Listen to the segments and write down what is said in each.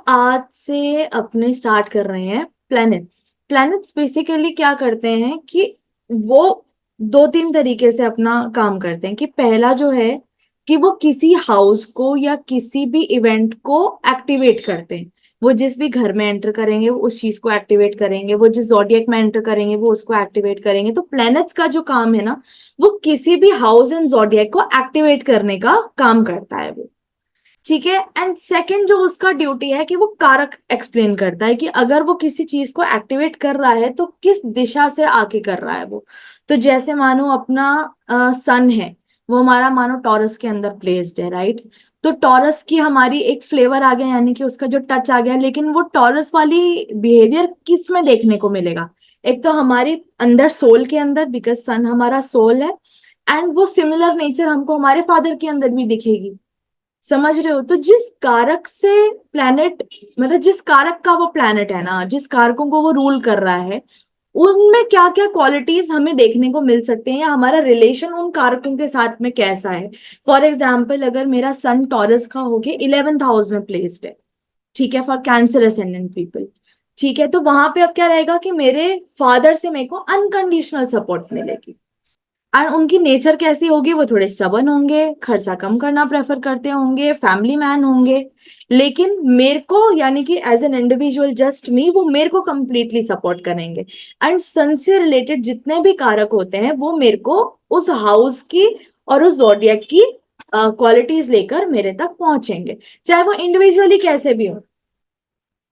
आज से अपने स्टार्ट कर रहे हैं प्लैनेट्स। प्लैनेट्स बेसिकली क्या करते हैं कि वो दो तीन तरीके से अपना काम करते हैं। कि पहला जो है कि वो किसी हाउस को या किसी भी इवेंट को एक्टिवेट करते हैं। वो जिस भी घर में एंटर करेंगे वो उस चीज को एक्टिवेट करेंगे, वो जिस जॉडियक में एंटर करेंगे वो उसको एक्टिवेट करेंगे। तो प्लैनेट्स का जो काम है ना, वो किसी भी हाउस एंड जॉडियक को एक्टिवेट करने का काम करता है वो। ठीक है। एंड सेकंड जो उसका ड्यूटी है कि वो कारक एक्सप्लेन करता है कि अगर वो किसी चीज को एक्टिवेट कर रहा है तो किस दिशा से आके कर रहा है वो। तो जैसे मानो अपना सन है, वो हमारा मानो टॉरस के अंदर प्लेस्ड है, राइट। तो टॉरस की हमारी एक फ्लेवर आ गया, यानी कि उसका जो टच आ गया। लेकिन वो टॉरस वाली बिहेवियर किस में देखने को मिलेगा? एक तो हमारी अंदर सोल के अंदर, बिकॉज सन हमारा सोल है। एंड वो सिमिलर नेचर हमको हमारे फादर के अंदर भी दिखेगी। समझ रहे हो? तो जिस कारक से प्लैनेट, मतलब जिस कारक का वो प्लैनेट है ना, जिस कारकों को वो रूल कर रहा है, उनमें क्या क्या क्वालिटीज हमें देखने को मिल सकते हैं, या हमारा रिलेशन उन कारकों के साथ में कैसा है। फॉर एग्जाम्पल, अगर मेरा सन टॉरस का होके 11th हाउस में प्लेस्ड है, ठीक है, फॉर कैंसर असेंडेंट पीपल, ठीक है, तो वहां पे अब क्या रहेगा कि मेरे फादर से मेरे को अनकंडीशनल सपोर्ट मिलेगी। और उनकी नेचर कैसी होगी? वो थोड़े स्टबन होंगे, खर्चा कम करना प्रेफर करते होंगे, फैमिली मैन होंगे। लेकिन मेरे को, यानी कि एज एन इंडिविजुअल जस्ट मी, वो मेरे को कंप्लीटली सपोर्ट करेंगे। एंड सन से रिलेटेड जितने भी कारक होते हैं वो मेरे को उस हाउस की और उस जोडियक की क्वालिटीज लेकर मेरे तक पहुंचेंगे, चाहे वो इंडिविजुअली कैसे भी हो।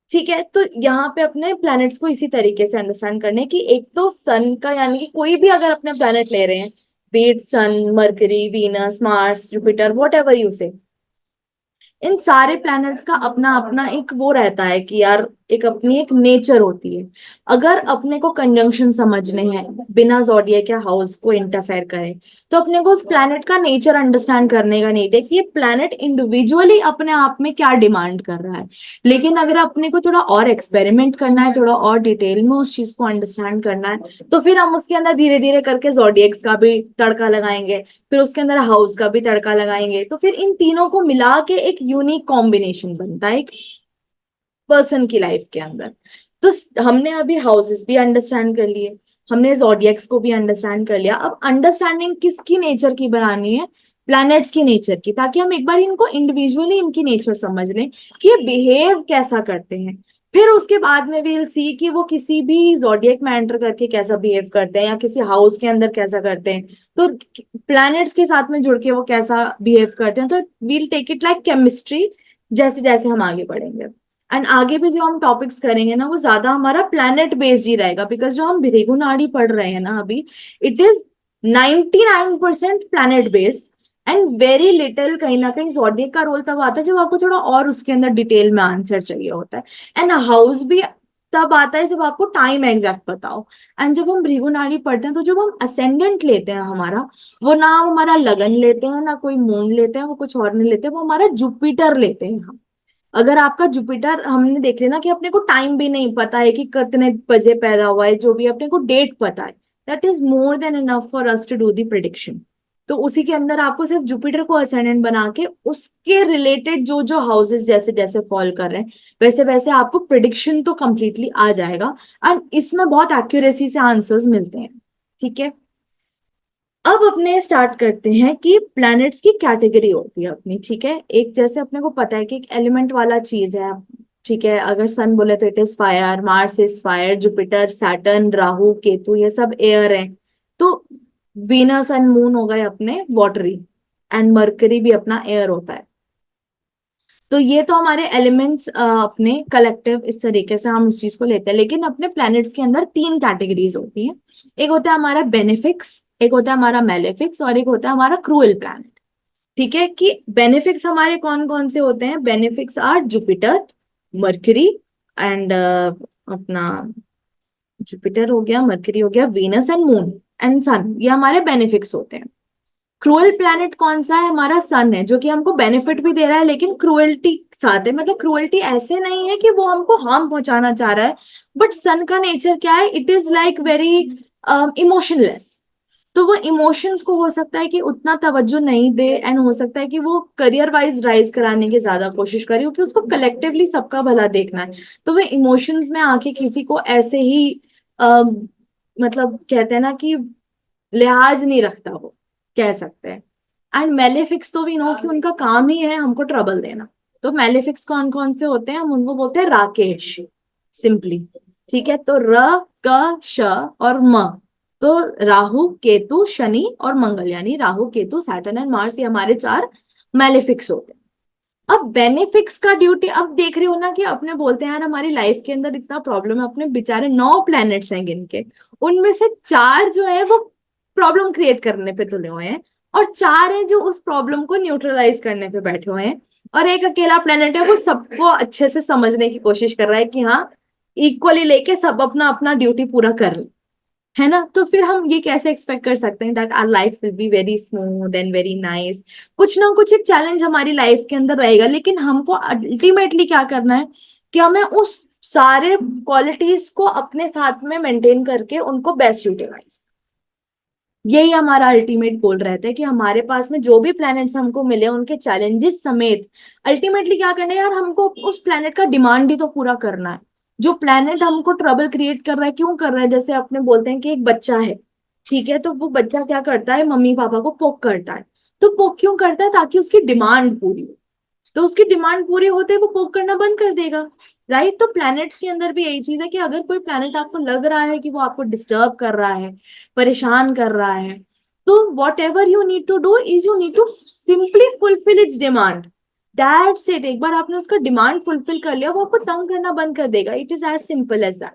ठीक है। तो यहाँ पे अपने प्लैनेट्स को इसी तरीके से अंडरस्टैंड करने की, एक तो सन का, यानी कि कोई भी अगर अपने प्लैनेट ले रहे हैं, be it sun, Mercury, Venus, Mars, Jupiter, whatever you say, इन सारे प्लैनेट्स का अपना अपना एक वो रहता है कि यार एक अपनी एक नेचर होती है। अगर अपने को कंजंक्शन समझने हैं बिना जोडिएक या हाउस को इंटरफेयर करें, तो अपने को उस प्लैनेट का नेचर अंडरस्टैंड करने का नहीं है कि ये प्लैनेट इंडिविजुअली अपने आप में क्या डिमांड कर रहा है। लेकिन अगर अपने को थोड़ा और एक्सपेरिमेंट करना है, थोड़ा और डिटेल में उस चीज को अंडरस्टैंड करना है, तो फिर हम उसके अंदर धीरे धीरे करके जोडिएक्स का भी तड़का लगाएंगे, फिर उसके अंदर हाउस का भी तड़का लगाएंगे। तो फिर इन तीनों को मिला के एक यूनिक कॉम्बिनेशन बनता है एक पर्सन की लाइफ के अंदर। तो हमने अभी हाउसेस भी अंडरस्टैंड कर लिए, हमने जोडियक्स को भी अंडरस्टैंड कर लिया। अब अंडरस्टैंडिंग किसकी नेचर की बनानी है? प्लैनेट्स की नेचर की, ताकि हम एक बार इनको इंडिविजुअली इनकी नेचर समझ लें कि ये बिहेव कैसा करते हैं। फिर उसके बाद में विल सी कि वो किसी भी जोडियक में एंटर करके कैसा बिहेव करते हैं, या किसी हाउस के अंदर कैसा करते हैं, तो प्लैनेट्स के साथ में जुड़ के वो कैसा बिहेव करते हैं। तो we'll take it like chemistry, जैसे जैसे हम आगे बढ़ेंगे। एंड आगे भी जो हम टॉपिक्स करेंगे ना, वो ज्यादा हमारा प्लैनेट बेस्ड ही रहेगा, बिकॉज जो हम भृगु नाड़ी पढ़ रहे हैं ना अभी, it is 99% planet based. And very little कहीं ना कहीं जोडिएक का रोल तब आता है जब आपको थोड़ा और उसके अंदर डिटेल में आंसर चाहिए होता है। एंड हाउस भी तब आता है जब आपको टाइम एग्जैक्ट पता हो। एंड जब हम भृगु नाड़ी पढ़ते हैं, तो जब हम असेंडेंट लेते हैं हमारा, वो ना हमारा लगन लेते हैं, ना कोई मून लेते हैं, वो कुछ और नहीं लेते, वो हमारा जुपिटर लेते हैं हम। अगर आपका जुपिटर, हमने देख लेना कि अपने को टाइम भी नहीं पता है कि कितने बजे पैदा हुआ है, जो भी अपने को डेट पता है, that is more than enough for us to do the prediction. तो उसी के अंदर आपको सिर्फ जुपिटर को असेंडेंट बना के उसके रिलेटेड जो जो हाउसेस जैसे जैसे फॉल कर रहे हैं, वैसे वैसे आपको प्रिडिक्शन तो कंप्लीटली आ जाएगा। एंड इसमें बहुत एक्यूरेसी से आंसर्स मिलते हैं। ठीक है। अब अपने स्टार्ट करते हैं कि प्लैनेट्स की कैटेगरी होती है अपनी। ठीक है। एक जैसे अपने को पता है कि एक एलिमेंट वाला चीज है। ठीक है। अगर सन बोले तो it is fire, Mars is fire, Jupiter, Saturn, Rahu, Ketu, ये सब एयर है। तो वीनस एंड मून हो गए अपने वाटरी, एंड मरकरी भी अपना एयर होता है। तो ये तो हमारे एलिमेंट्स अपने कलेक्टिव, इस तरीके से हम इस चीज को लेते हैं। लेकिन अपने प्लैनेट्स के अंदर तीन कैटेगरीज होती हैं। एक होता है हमारा बेनिफिक्स, एक होता है हमारा मेलेफिक्स, और एक होता है हमारा क्रूएल प्लैनेट। ठीक है। कि बेनिफिक्स हमारे कौन कौन से होते हैं? बेनिफिक्स आर जुपिटर, मरकरी, एंड अपना जुपिटर हो गया, मरकरी हो गया, वीनस एंड मून एंड सन, ये हमारे बेनिफिक्स होते हैं। क्रूएल प्लैनेट कौन सा है? हमारा सन है, जो कि हमको बेनिफिट भी दे रहा है लेकिन क्रूएल्टी साथ है। मतलब क्रूएल्टी ऐसे नहीं है कि वो हमको हार्म पहुंचाना चाह रहा है, बट सन का नेचर क्या है? It is like very emotionless. तो वो इमोशंस को हो सकता है कि उतना तवज्जो नहीं दे, एंड हो सकता है कि वो करियर वाइज राइज कराने की ज्यादा कोशिश करे, क्योंकि उसको कलेक्टिवली सबका भला देखना है। तो वो इमोशंस में आके किसी को ऐसे ही मतलब कहते हैं ना कि लिहाज नहीं रखता वो, कह सकते हैं। एंड मेलेफिक्स तो वी नो कि उनका काम ही है हमको ट्रबल देना। तो मेलेफिक्स कौन कौन से होते हैं, हम उनको बोलते हैं राकेश, सिंपली। ठीक है, तो र, क, श और म। तो राहु केतु शनि और मंगल, यानी Rahu Ketu Saturn and Mars, ये हमारे चार मेलेफिक्स होते हैं। अब बेनिफिक्स का ड्यूटी, अब देख रहे हो ना कि अपने बोलते हैं यार हमारी लाइफ के अंदर इतना प्रॉब्लम है, अपने बेचारे 9 प्लैनेट्स हैं गिन के, उनमें से 4 जो है वो प्रॉब्लम क्रिएट करने पे तुले हुए हैं, और 4 है जो उस प्रॉब्लम को न्यूट्रलाइज करने पे बैठे हुए हैं, और एक अकेला प्लेनेट है वो सबको अच्छे से समझने की कोशिश कर रहा है कि हाँ, इक्वली लेके सब अपना अपना ड्यूटी पूरा कर ले, है ना। तो फिर हम ये कैसे एक्सपेक्ट कर सकते हैं that our life will be very smooth and very nice. कुछ ना कुछ एक चैलेंज हमारी लाइफ के अंदर रहेगा, लेकिन हमको अल्टीमेटली क्या करना है कि हमें उस सारे क्वालिटीज को अपने साथ में मेंटेन करके उनको बेस्ट यूटिलाइज, यही हमारा अल्टीमेट गोल रहता है कि हमारे पास में जो भी प्लैनेट्स हमको मिले उनके चैलेंजेस समेत अल्टीमेटली क्या करना है यार, हमको उस प्लैनेट का डिमांड ही तो पूरा करना है। जो प्लैनेट हमको ट्रबल क्रिएट कर रहा है, क्यों कर रहा है, जैसे अपने बोलते हैं कि एक बच्चा है, ठीक है, तो वो बच्चा क्या करता है, मम्मी पापा को पोक करता है। तो पोक क्यों करता है, ताकि उसकी डिमांड पूरी हो। तो उसकी डिमांड पूरी होते ही वो पोक करना बंद कर देगा, राइट। तो प्लैनेट्स के अंदर भी यही चीज है कि अगर कोई प्लैनेट आपको लग रहा है कि वो आपको डिस्टर्ब कर रहा है, परेशान कर रहा है, तो whatever you need to do is you need to simply fulfil its demand. That's it. एक बार आपने उसका डिमांड फुलफिल कर लिया, वो आपको तंग करना बंद कर देगा। It is as simple as that.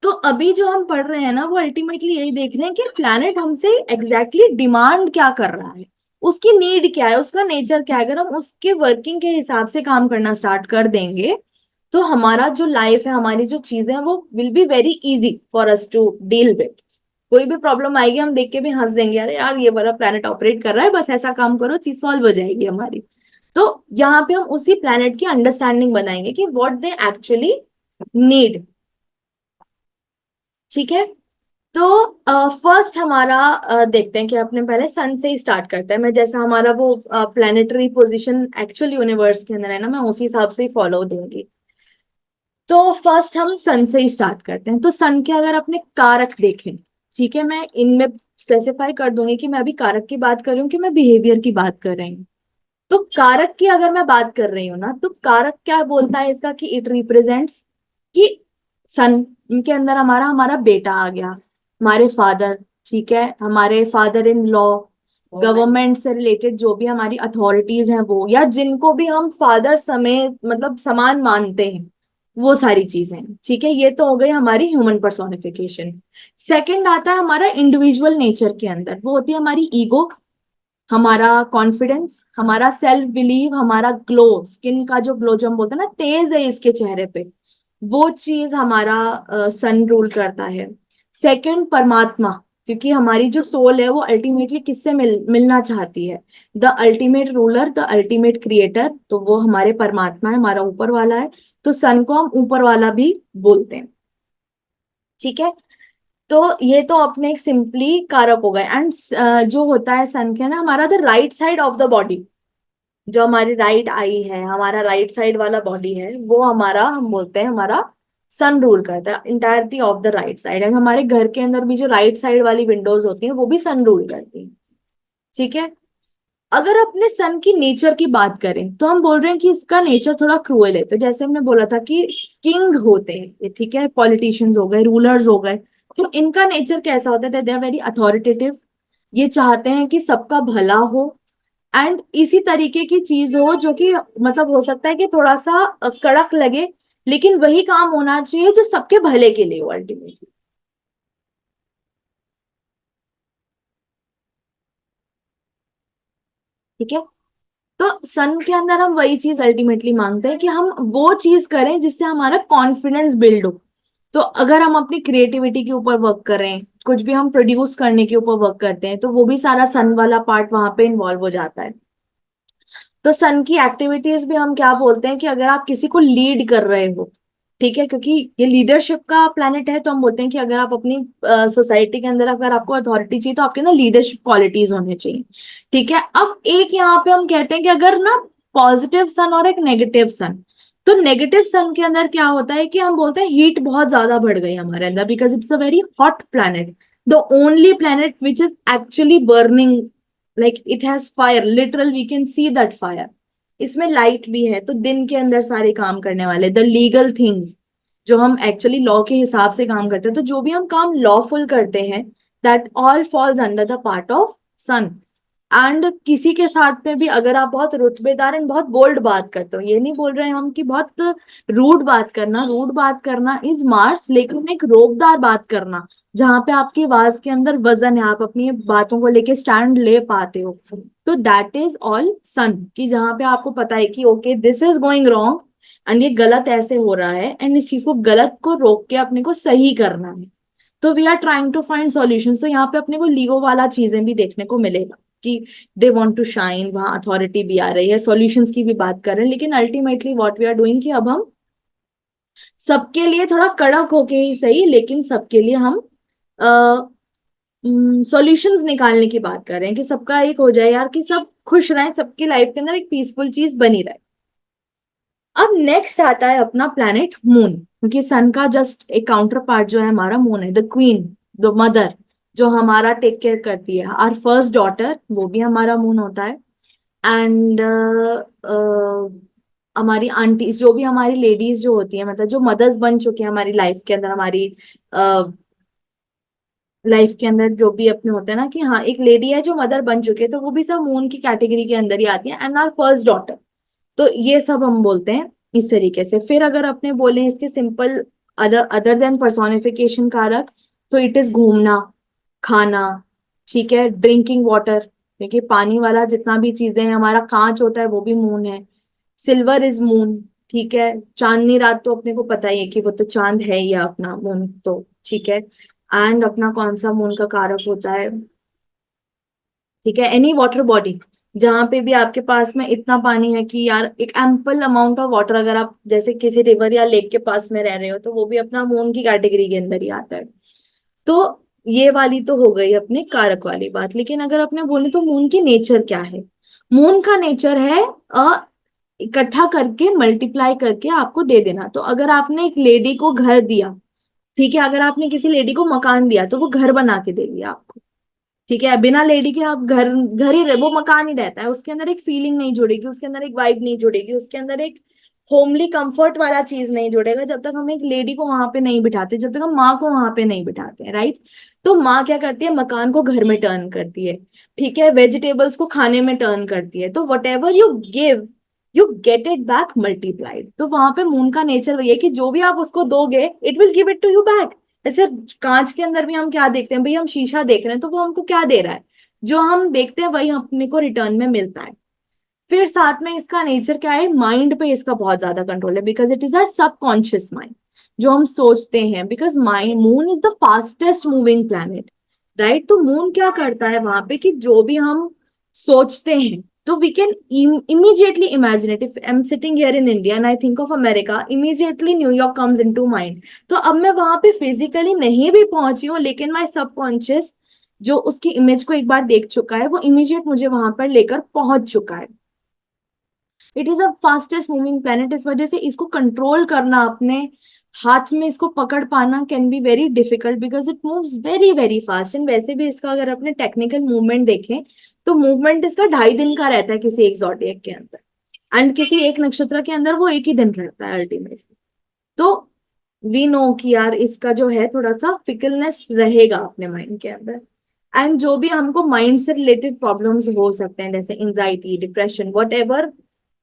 तो अभी जो हम पढ़ रहे हैं ना, वो अल्टीमेटली यही देख रहे हैं कि प्लैनेट हमसे एग्जैक्टली डिमांड क्या कर रहा है, उसकी नीड क्या है, उसका नेचर क्या है। अगर हम उसके वर्किंग के हिसाब से काम करना स्टार्ट कर देंगे, तो हमारा जो लाइफ है, हमारी जो चीजें हैं, वो will be very easy for us to deal with. कोई भी प्रॉब्लम आएगी हम देख के भी हंस देंगे, अरे यार ये वाला प्लैनेट ऑपरेट कर रहा है, बस ऐसा काम करो चीज सॉल्व हो जाएगी हमारी। तो यहाँ पे हम उसी प्लैनेट की अंडरस्टैंडिंग बनाएंगे कि व्हाट दे एक्चुअली नीड। ठीक है, तो फर्स्ट हमारा देखते हैं कि अपने पहले सन से ही स्टार्ट करते हैं। मैं जैसा हमारा वो प्लानिटरी पोजीशन एक्चुअल यूनिवर्स के अंदर है ना, मैं उसी हिसाब से ही फॉलो दूंगी। तो फर्स्ट हम सन से ही स्टार्ट करते हैं। तो सन के अगर अपने कारक देखें, ठीक है, मैं इनमें स्पेसिफाई कर दूंगी कि मैं अभी कारक की बात कर रही हूँ कि मैं बिहेवियर की बात कर रही हूँ। तो कारक की अगर मैं बात कर रही हूँ ना, तो कारक क्या बोलता है इसका, कि इट रिप्रेजेंट्स कि सन के अंदर हमारा हमारा बेटा आ गया, हमारे फादर, ठीक है, हमारे फादर इन लॉ, गवर्नमेंट से रिलेटेड जो भी हमारी अथॉरिटीज हैं वो, या जिनको भी हम फादर समेत मतलब समान मानते हैं, वो सारी चीजें। ठीक है, ये तो हो गई हमारी ह्यूमन पर्सोनिफिकेशन। सेकंड आता है हमारा इंडिविजुअल नेचर के अंदर, वो होती है हमारी ईगो, हमारा कॉन्फिडेंस, हमारा सेल्फ बिलीव, हमारा ग्लो, स्किन का जो ग्लो जो हम बोलते हैं ना, तेज है इसके चेहरे पे, वो चीज हमारा सन रूल करता है। सेकंड परमात्मा, क्योंकि हमारी जो सोल है वो अल्टीमेटली किससे मिलना चाहती है, the ultimate ruler, the ultimate creator, तो वो हमारे परमात्मा है, हमारा ऊपर वाला है। तो सन को हम ऊपर वाला भी बोलते हैं। ठीक है, तो ये तो अपने एक सिंपली कारक हो गए। एंड जो होता है सन के ना, हमारा the right side of the body, जो हमारी राइट आई है, हमारा राइट साइड वाला बॉडी है, वो हमारा हम बोलते हैं हमारा सन रूल करता है entirety of the right side. And हमारे घर के अंदर भी जो राइट साइड वाली विंडोज होती हैं वो भी सन रूल करती हैं। ठीक है, अगर अपने सन की नेचर की बात करें, तो हम बोल रहे हैं कि इसका नेचर थोड़ा क्रूएल है। तो जैसे हमने बोला था कि किंग होते हैं ये, ठीक है, पॉलिटिशियंस हो गए, रूलर्स हो गए, तो इनका नेचर कैसा होता है, दे आर वेरी अथॉरिटेटिव। ये चाहते हैं कि सबका भला हो, एंड इसी तरीके की चीज हो जो कि मतलब हो सकता है कि थोड़ा सा कड़क लगे, लेकिन वही काम होना चाहिए जो सबके भले के लिए हो अल्टीमेटली। ठीक है, तो सन के अंदर हम वही चीज अल्टीमेटली मांगते हैं कि हम वो चीज करें जिससे हमारा कॉन्फिडेंस बिल्ड हो। तो अगर हम अपनी क्रिएटिविटी के ऊपर वर्क करें, कुछ भी हम प्रोड्यूस करने के ऊपर वर्क करते हैं, तो वो भी सारा सन वाला पार्ट वहां पे इन्वॉल्व हो जाता है। तो सन की एक्टिविटीज भी हम क्या बोलते हैं कि अगर आप किसी को लीड कर रहे हो, ठीक है, क्योंकि ये लीडरशिप का प्लेनेट है, तो हम बोलते हैं कि अगर आप अपनी सोसाइटी के अंदर अगर आपको अथॉरिटी चाहिए तो आपके ना लीडरशिप क्वालिटीज होने चाहिए। ठीक है, अब एक यहाँ पे हम कहते हैं कि अगर ना पॉजिटिव सन और एक नेगेटिव सन, तो नेगेटिव सन के अंदर क्या होता है कि हम बोलते हैं हीट बहुत ज्यादा बढ़ गई हमारे अंदर, because it's a very hot planet, the only planet which is actually burning, like it has fire, literal we can see that fire. इसमें लाइट भी है, तो दिन के अंदर सारे काम करने वाले द लीगल थिंग्स, जो हम एक्चुअली लॉ के हिसाब से काम करते हैं, तो जो भी हम काम लॉफुल करते हैं, that all falls under the part of sun. And किसी के साथ में भी अगर आप बहुत रुतबेदार एंड बहुत बोल्ड बात करते हो, ये नहीं बोल रहे हैं हम कि बहुत रूड बात करना इज मार्स, लेकिन एक रोबदार बात करना जहां पे आपकी आवाज के अंदर वजन है, आप अपनी बातों को लेके स्टैंड ले पाते हो, तो दैट इज ऑल सन। कि जहां पे आपको पता है कि okay this is going wrong and ये गलत ऐसे हो रहा है, एंड इस चीज को गलत को रोक के अपने को सही करना है, तो we are trying to find solution. तो यहाँ पे अपने को लीगो वाला चीजें भी देखने को मिलेगा कि दे वांट टू शाइन, वहां अथॉरिटी भी आ रही है, सॉल्यूशंस की भी बात कर रहे हैं, लेकिन ultimately what we are doing कि अब हम सबके लिए थोड़ा कड़क होके ही सही, लेकिन सबके लिए हम सॉल्यूशंस निकालने की बात कर रहे हैं कि सबका एक हो जाए यार, कि सब खुश रहें, सबकी लाइफ के अंदर एक पीसफुल चीज बनी रहे। अब नेक्स्ट आता है अपना प्लैनेट मून, क्योंकि सन का जस्ट एक काउंटर पार्ट जो है हमारा मून है, द क्वीन, द मदर, जो हमारा टेक केयर करती है, आर फर्स्ट डॉटर, वो भी हमारा मून होता है। एंड हमारी आंटीज, जो भी हमारी लेडीज जो होती है, मतलब जो मदर्स बन चुकी है हमारी लाइफ के अंदर, हमारी लाइफ के अंदर जो भी अपने होते हैं ना, कि हाँ एक लेडी है जो मदर बन चुकी है, तो वो भी सब मून की कैटेगरी के अंदर ही आती है, एंड आर फर्स्ट डॉटर। तो ये सब हम बोलते हैं इस तरीके से। फिर अगर अपने बोले इसके simple, other other than personification कारक, तो इट इज घूमना, खाना, ठीक है, ड्रिंकिंग वाटर, क्योंकि पानी वाला जितना भी चीजें हैं, हमारा कांच होता है वो भी मून है, सिल्वर इज मून, ठीक है, चांदनी रात तो अपने को पता ही है कि वो तो चांद है ही है अपना मून, तो ठीक है। एंड अपना कौन सा मून का कारक होता है, ठीक है, एनी वाटर बॉडी, जहां पे भी आपके पास में इतना पानी है कि यार एक एम्पल अमाउंट ऑफ वाटर, अगर आप जैसे किसी रिवर या लेक के पास में रह रहे हो, तो वो भी अपना मून की कैटेगरी के अंदर ही आता है। तो ये वाली तो हो गई अपने कारक वाली बात, लेकिन अगर अपने बोले तो मून की नेचर क्या है, मून का नेचर है इकट्ठा करके मल्टीप्लाई करके आपको दे देना। तो अगर आपने एक लेडी को घर दिया, ठीक है, अगर आपने किसी लेडी को मकान दिया, तो वो घर बना के देगी आपको, ठीक है, बिना लेडी के आप घर घर ही वो मकान ही रहता है, उसके अंदर एक फीलिंग नहीं जुड़ेगी, उसके अंदर एक वाइब नहीं जुड़ेगी, उसके अंदर एक होमली कंफर्ट वाला चीज नहीं जुड़ेगा, जब तक हम एक लेडी को वहां पे नहीं बिठाते, जब तक हम माँ को वहां पे नहीं बिठाते हैं, राइट। तो माँ क्या करती है, मकान को घर में टर्न करती है, ठीक है, वेजिटेबल्स को खाने में टर्न करती है, तो what ever you give you get it back multiplied. तो वहां पे मून का नेचर वही है कि जो भी आप उसको दोगे it will give it to you back. ऐसे कांच के अंदर भी हम क्या देखते हैं भाई, हम शीशा देख रहे हैं तो वो हमको क्या दे रहा है, जो हम देखते हैं वही अपने को रिटर्न में मिलता है। फिर साथ में इसका नेचर क्या है, माइंड पे इसका बहुत ज्यादा कंट्रोल है, because it is are subconscious mind, जो हम सोचते हैं, because mind, moon is the fastest moving planet, right. तो मून क्या करता है वहां पे कि जो भी हम सोचते हैं, तो we can immediately imagine it. If I'm sitting here in India and I think of America, immediately New York comes into mind. तो अब मैं वहां पे फिजिकली नहीं भी पहुंची हूँ, लेकिन माई सबकॉन्शियस जो उसकी इमेज को एक बार देख चुका है, वो इमीडिएट मुझे वहां पर लेकर पहुंच चुका है। It is a fastest moving planet, इस वजह से इसको कंट्रोल करना अपने हाथ में, इसको पकड़ पाना can be very difficult, because it moves very very fast. And वैसे भी इसका अगर अपने टेक्निकल मूवमेंट देखें, तो मूवमेंट इसका 2.5 दिन का रहता है किसी एक जॉडियक के अंदर, एंड किसी एक नक्षत्र के अंदर वो एक ही दिन रहता है अल्टीमेटली। तो वी नो कि यार इसका जो है थोड़ा सा फिकलनेस रहेगा अपने माइंड के अंदर। एंड जो भी हमको माइंड से रिलेटेड प्रॉब्लम्स हो सकते हैं, जैसे anxiety, depression, what ever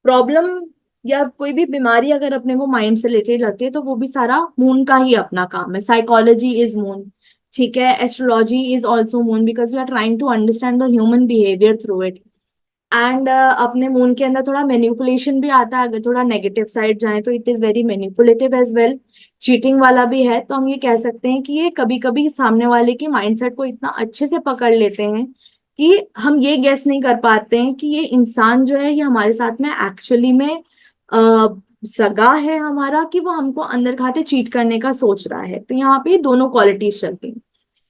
problem या कोई भी बीमारी अगर अपने को माइंड से रिलेटेड लगती है, तो वो भी सारा मून का ही अपना काम है। साइकोलॉजी इज मून, ठीक है, astrology is also moon, because we are trying to understand the human behaviour through it. And अपने मून के अंदर थोड़ा मैनिपुलेशन भी आता है, अगर थोड़ा नेगेटिव साइड जाए तो it is very manipulative as well, cheating वाला भी है। तो हम ये कह सकते हैं कि ये कभी कभी सामने वाले के माइंडसेट को इतना अच्छे से पकड़ लेते हैं कि हम ये गेस नहीं कर पाते हैं कि ये इंसान जो है ये हमारे साथ में एक्चुअली में सगा है हमारा कि वो हमको अंदर खाते चीट करने का सोच रहा है। तो यहाँ पे ये दोनों क्वालिटीज चलती हैं।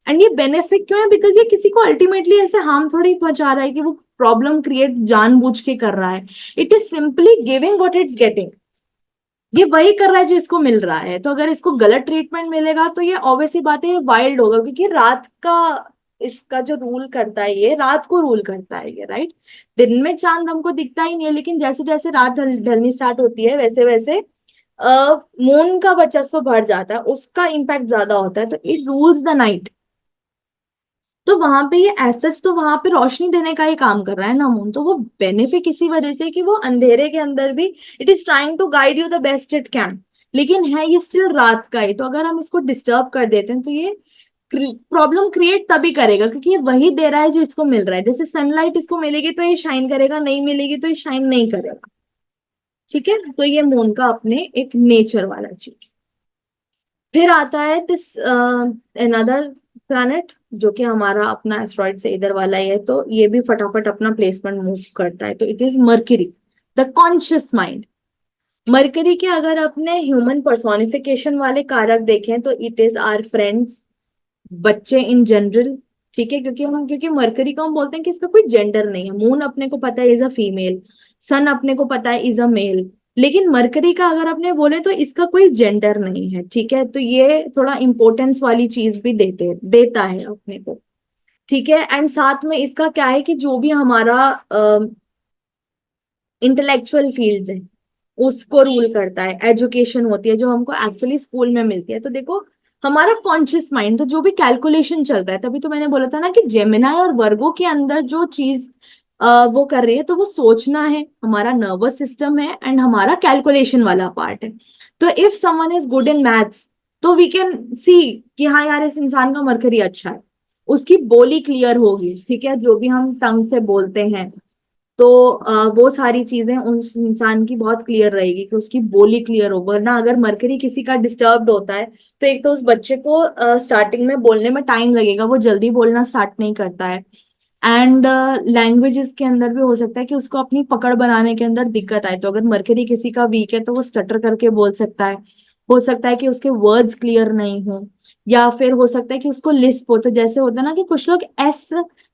एंड ये बेनिफिट क्यों है? बिकॉज ये किसी को अल्टीमेटली ऐसे हार्म थोड़ी पहुंचा रहा है कि वो प्रॉब्लम क्रिएट जानबूझ के कर रहा है। It is simply giving what it's getting. ये वही कर रहा है जो इसको मिल रहा है। तो अगर इसको गलत ट्रीटमेंट मिलेगा तो ये ऑब्वियसली बात है, ये वाइल्ड होगा, क्योंकि रात का इसका जो रूल करता है, ये रात को रूल करता है ये, राइट। दिन में चांद हमको दिखता ही नहीं है, लेकिन जैसे जैसे रात ढलनी स्टार्ट होती है वैसे वैसे मून का वर्चस्व बढ़ जाता है, उसका इम्पैक्ट ज्यादा होता है, तो इट रूल्स द नाइट। तो वहां पे ये एज सच तो वहां पे रोशनी देने का ही काम कर रहा है ना मून, तो वो बेनिफिट इसी वजह से कि वो अंधेरे के अंदर भी it is trying to guide you the best it can. लेकिन है ये स्टिल रात का ही, तो अगर हम इसको डिस्टर्ब कर देते हैं तो ये प्रॉब्लम क्रिएट तभी करेगा, क्योंकि ये वही दे रहा है जो इसको मिल रहा है। जैसे सनलाइट इसको मिलेगी तो ये शाइन करेगा, नहीं मिलेगी तो ये शाइन नहीं करेगा। ठीक है, तो ये मून का अपने एक नेचर वाला चीज। फिर आता है दिस अनदर प्लैनेट, जो कि हमारा अपना एस्ट्रॉइड से इधर वाला ही है, तो ये भी फटाफट अपना प्लेसमेंट मूव करता है। तो it is mercury, the conscious mind. Mercury के अगर अपने ह्यूमन पर्सोनिफिकेशन वाले कारक देखें तो इट इज आवर फ्रेंड्स, बच्चे इन जनरल। ठीक है, क्योंकि मरकरी को हम बोलते हैं कि इसका कोई जेंडर नहीं है। मून अपने को पता है इज अ फीमेल, सन अपने को पता है इज अ मेल, लेकिन मरकरी का अगर अपने बोले तो इसका कोई जेंडर नहीं है। ठीक है, तो ये थोड़ा इंपॉर्टेंस वाली चीज भी देता है अपने को। ठीक है, एंड साथ में इसका क्या है कि जो भी हमारा इंटेलेक्चुअल फील्ड्स है उसको रूल करता है। एजुकेशन होती है जो हमको एक्चुअली स्कूल में मिलती है। तो देखो, हमारा कॉन्शियस माइंड, तो जो भी कैलकुलेशन चलता है, तभी तो मैंने बोला था ना कि जेमिनाई और वर्गो के अंदर जो चीज वो कर रही है, तो वो सोचना है, हमारा नर्वस सिस्टम है एंड हमारा कैलकुलेशन वाला पार्ट है। तो if someone is good in maths, तो वी कैन सी कि हाँ यार, इस इंसान का मरकरी अच्छा है, उसकी बोली क्लियर होगी। ठीक है, जो भी हम टंग से बोलते हैं, तो वो सारी चीजें उस इंसान की बहुत क्लियर रहेगी कि उसकी बोली क्लियर हो। वरना अगर मरकरी किसी का डिस्टर्ब्ड होता है, तो एक तो उस बच्चे को स्टार्टिंग में बोलने में टाइम लगेगा, वो जल्दी बोलना स्टार्ट नहीं करता है। एंड लैंग्वेजेस के अंदर भी हो सकता है कि उसको अपनी पकड़ बनाने के अंदर दिक्कत आए। तो अगर मरकरी किसी का वीक है तो वो स्टटर करके बोल सकता है। हो सकता है कि उसके वर्ड्स क्लियर नहीं हो, या फिर हो सकता है कि उसको लिस्प हो। तो जैसे होता है ना कि कुछ लोग एस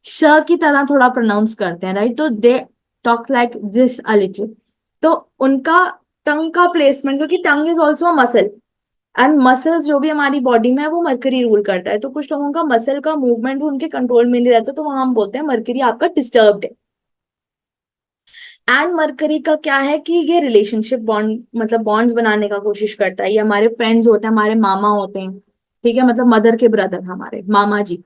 श की तरह थोड़ा प्रोनाउंस करते हैं, राइट, तो they talk like this a little. तो उनका टंग का प्लेसमेंट, क्योंकि tongue is also a muscle, and muscles जो भी हमारी बॉडी में है वो मरकरी रूल करता है। तो कुछ लोगों का मसल का मूवमेंट उनके कंट्रोल में नहीं रहता, तो वहां हम बोलते हैं मरकरी आपका डिस्टर्ब्ड है। एंड मरकरी का क्या है कि ये रिलेशनशिप बॉन्ड, मतलब बॉन्ड्स बनाने का कोशिश करता है। ये हमारे फ्रेंड्स होते हैं, हमारे मामा होते हैं। ठीक है, मतलब मदर के ब्रदर, हमारे मामा जी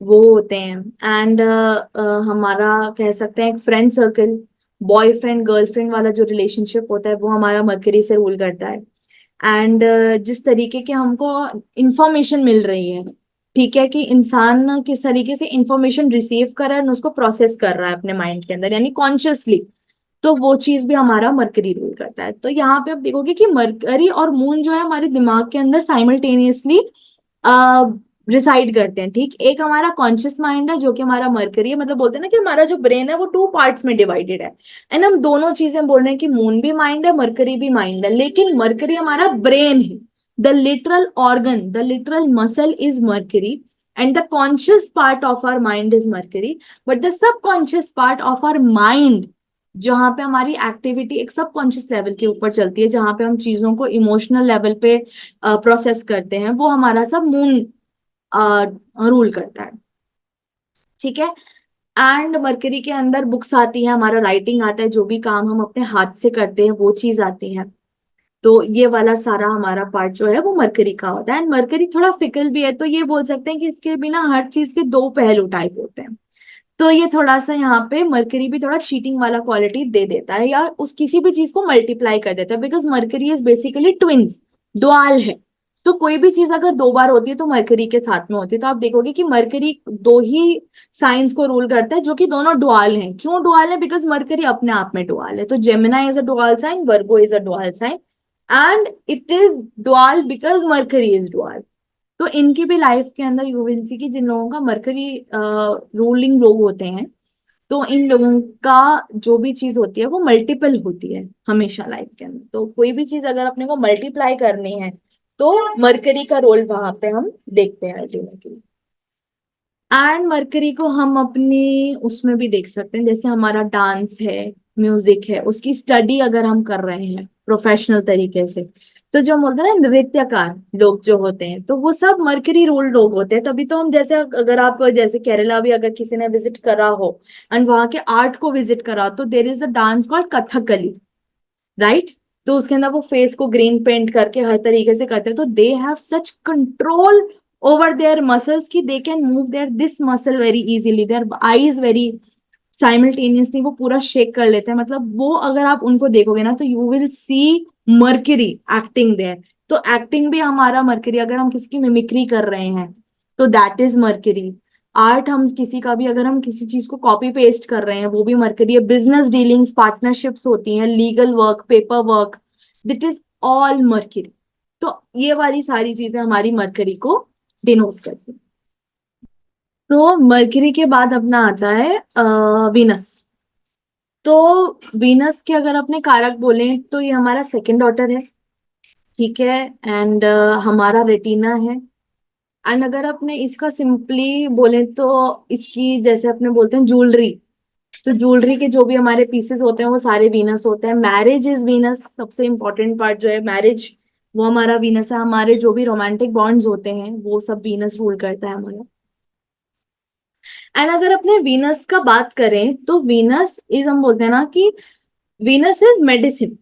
वो होते हैं। एंड हमारा कह सकते हैं एक फ्रेंड सर्कल, बॉयफ्रेंड गर्लफ्रेंड वाला जो रिलेशनशिप होता है वो हमारा मरकरी से रूल करता है। एंड जिस तरीके के हमको इंफॉर्मेशन मिल रही है, ठीक है, कि इंसान किस तरीके से इंफॉर्मेशन रिसीव कर रहा है और उसको प्रोसेस कर रहा है अपने माइंड के अंदर, यानी कॉन्शियसली, तो वो चीज भी हमारा मरकरी रूल करता है। तो यहाँ पे आप देखोगे कि मरकरी और मून जो है हमारे दिमाग के अंदर साइमल्टेनियसली रिसाइड करते हैं। ठीक, एक हमारा कॉन्शियस माइंड है जो कि हमारा मरकरी है, मतलब बोलते हैं ना कि हमारा जो ब्रेन है वो टू पार्ट्स में डिवाइडेड है। एंड हम दोनों चीजें बोल रहे हैं कि मून भी माइंड है, मरकरी भी माइंड है, लेकिन मरकरी हमारा ब्रेन है। The literal organ, the literal muscle is mercury, and the conscious part of our mind is mercury, but the subconscious part of our mind, जहां पे हमारी एक्टिविटी एक सबकॉन्शियस लेवल के ऊपर चलती है, जहां पे हम चीजों को इमोशनल लेवल पे प्रोसेस करते हैं, वो हमारा सब मून रूल करता है। ठीक है, एंड मरकरी के अंदर बुक्स आती है, हमारा राइटिंग आता है, जो भी काम हम अपने हाथ से करते हैं वो चीज आती है। तो ये वाला सारा हमारा पार्ट जो है वो मरकरी का होता है। एंड मरकरी थोड़ा फिकल भी है, तो ये बोल सकते हैं कि इसके बिना हर चीज के दो पहलू टाइप होते हैं। तो ये थोड़ा सा यहाँ पे मरकरी भी थोड़ा चीटिंग वाला क्वालिटी दे देता है, या उस किसी भी चीज को मल्टीप्लाई कर देता है, because Mercury is basically twins, dual है। तो कोई भी चीज अगर दो बार होती है तो मरकरी के साथ में होती है। तो आप देखोगे कि मरकरी दो ही साइंस को रूल करता है जो कि दोनों डुअल हैं। क्यों डुअल है? बिकॉज मरकरी अपने आप में डुअल है। तो Gemini is a dual sign, Virgo is a dual sign, and it is dual because Mercury is dual. तो इनकी भी लाइफ के अंदर यू विल सी कि जिन लोगों का मरकरी रूलिंग लोग होते हैं, तो इन लोगों का जो भी चीज होती है वो मल्टीपल होती है हमेशा लाइफ के अंदर। तो कोई भी चीज अगर अपने को मल्टीप्लाई करनी है तो मरकरी का रोल वहां पे हम देखते हैं अल्टीमेटली। एंड मरकरी को हम अपनी उसमें भी देख सकते हैं, जैसे हमारा डांस है, म्यूजिक है, उसकी स्टडी अगर हम कर रहे हैं प्रोफेशनल तरीके से, तो जो हम बोलते हैं ना नृत्यकार लोग जो होते हैं, तो वो सब मरकरी रूल लोग होते हैं। तभी तो हम जैसे अगर आप जैसे केरला भी अगर किसी ने विजिट करा हो एंड वहां के आर्ट को विजिट करा, तो there is a dance called Kathakali, right? तो उसके अंदर वो फेस को ग्रीन पेंट करके हर तरीके से करते हैं, तो they have such control over their muscles कि they can move their this muscle very easily, their eyes very simultaneously वो पूरा शेक कर लेते हैं। मतलब वो अगर आप उनको देखोगे ना तो you will see Mercury acting there. तो एक्टिंग भी हमारा मर्करी, अगर हम किसी की मिमिक्री कर रहे हैं तो दैट इज मर्करी। आर्ट हम किसी का भी अगर हम किसी चीज को कॉपी पेस्ट कर रहे हैं वो भी मरकरी है। बिजनेस डीलिंग्स पार्टनरशिप्स होती हैं, legal work, paper work, that is all Mercury. तो ये वाली सारी चीजें हमारी मरकरी को डिनोट करती हैं। तो मरकरी के बाद अपना आता है वीनस। तो वीनस के अगर अपने कारक बोले तो ये हमारा सेकंड डॉटर है, ठीक है। एंड हमारा रेटिना है। एंड अगर अपने इसका सिंपली बोले तो इसकी जैसे अपने बोलते हैं ज्वेलरी, तो ज्वेलरी के जो भी हमारे पीसेस होते हैं वो सारे वीनस होते हैं। मैरिज इज वीनस, सबसे इंपॉर्टेंट पार्ट जो है मैरिज, वो हमारा वीनस है। हमारे जो भी रोमांटिक बॉन्ड्स होते हैं वो सब वीनस रूल करता है हमारा। एंड अगर अपने वीनस का बात करें तो वीनस इज, हम बोलते हैं ना कि वीनस इज मेडिसिन,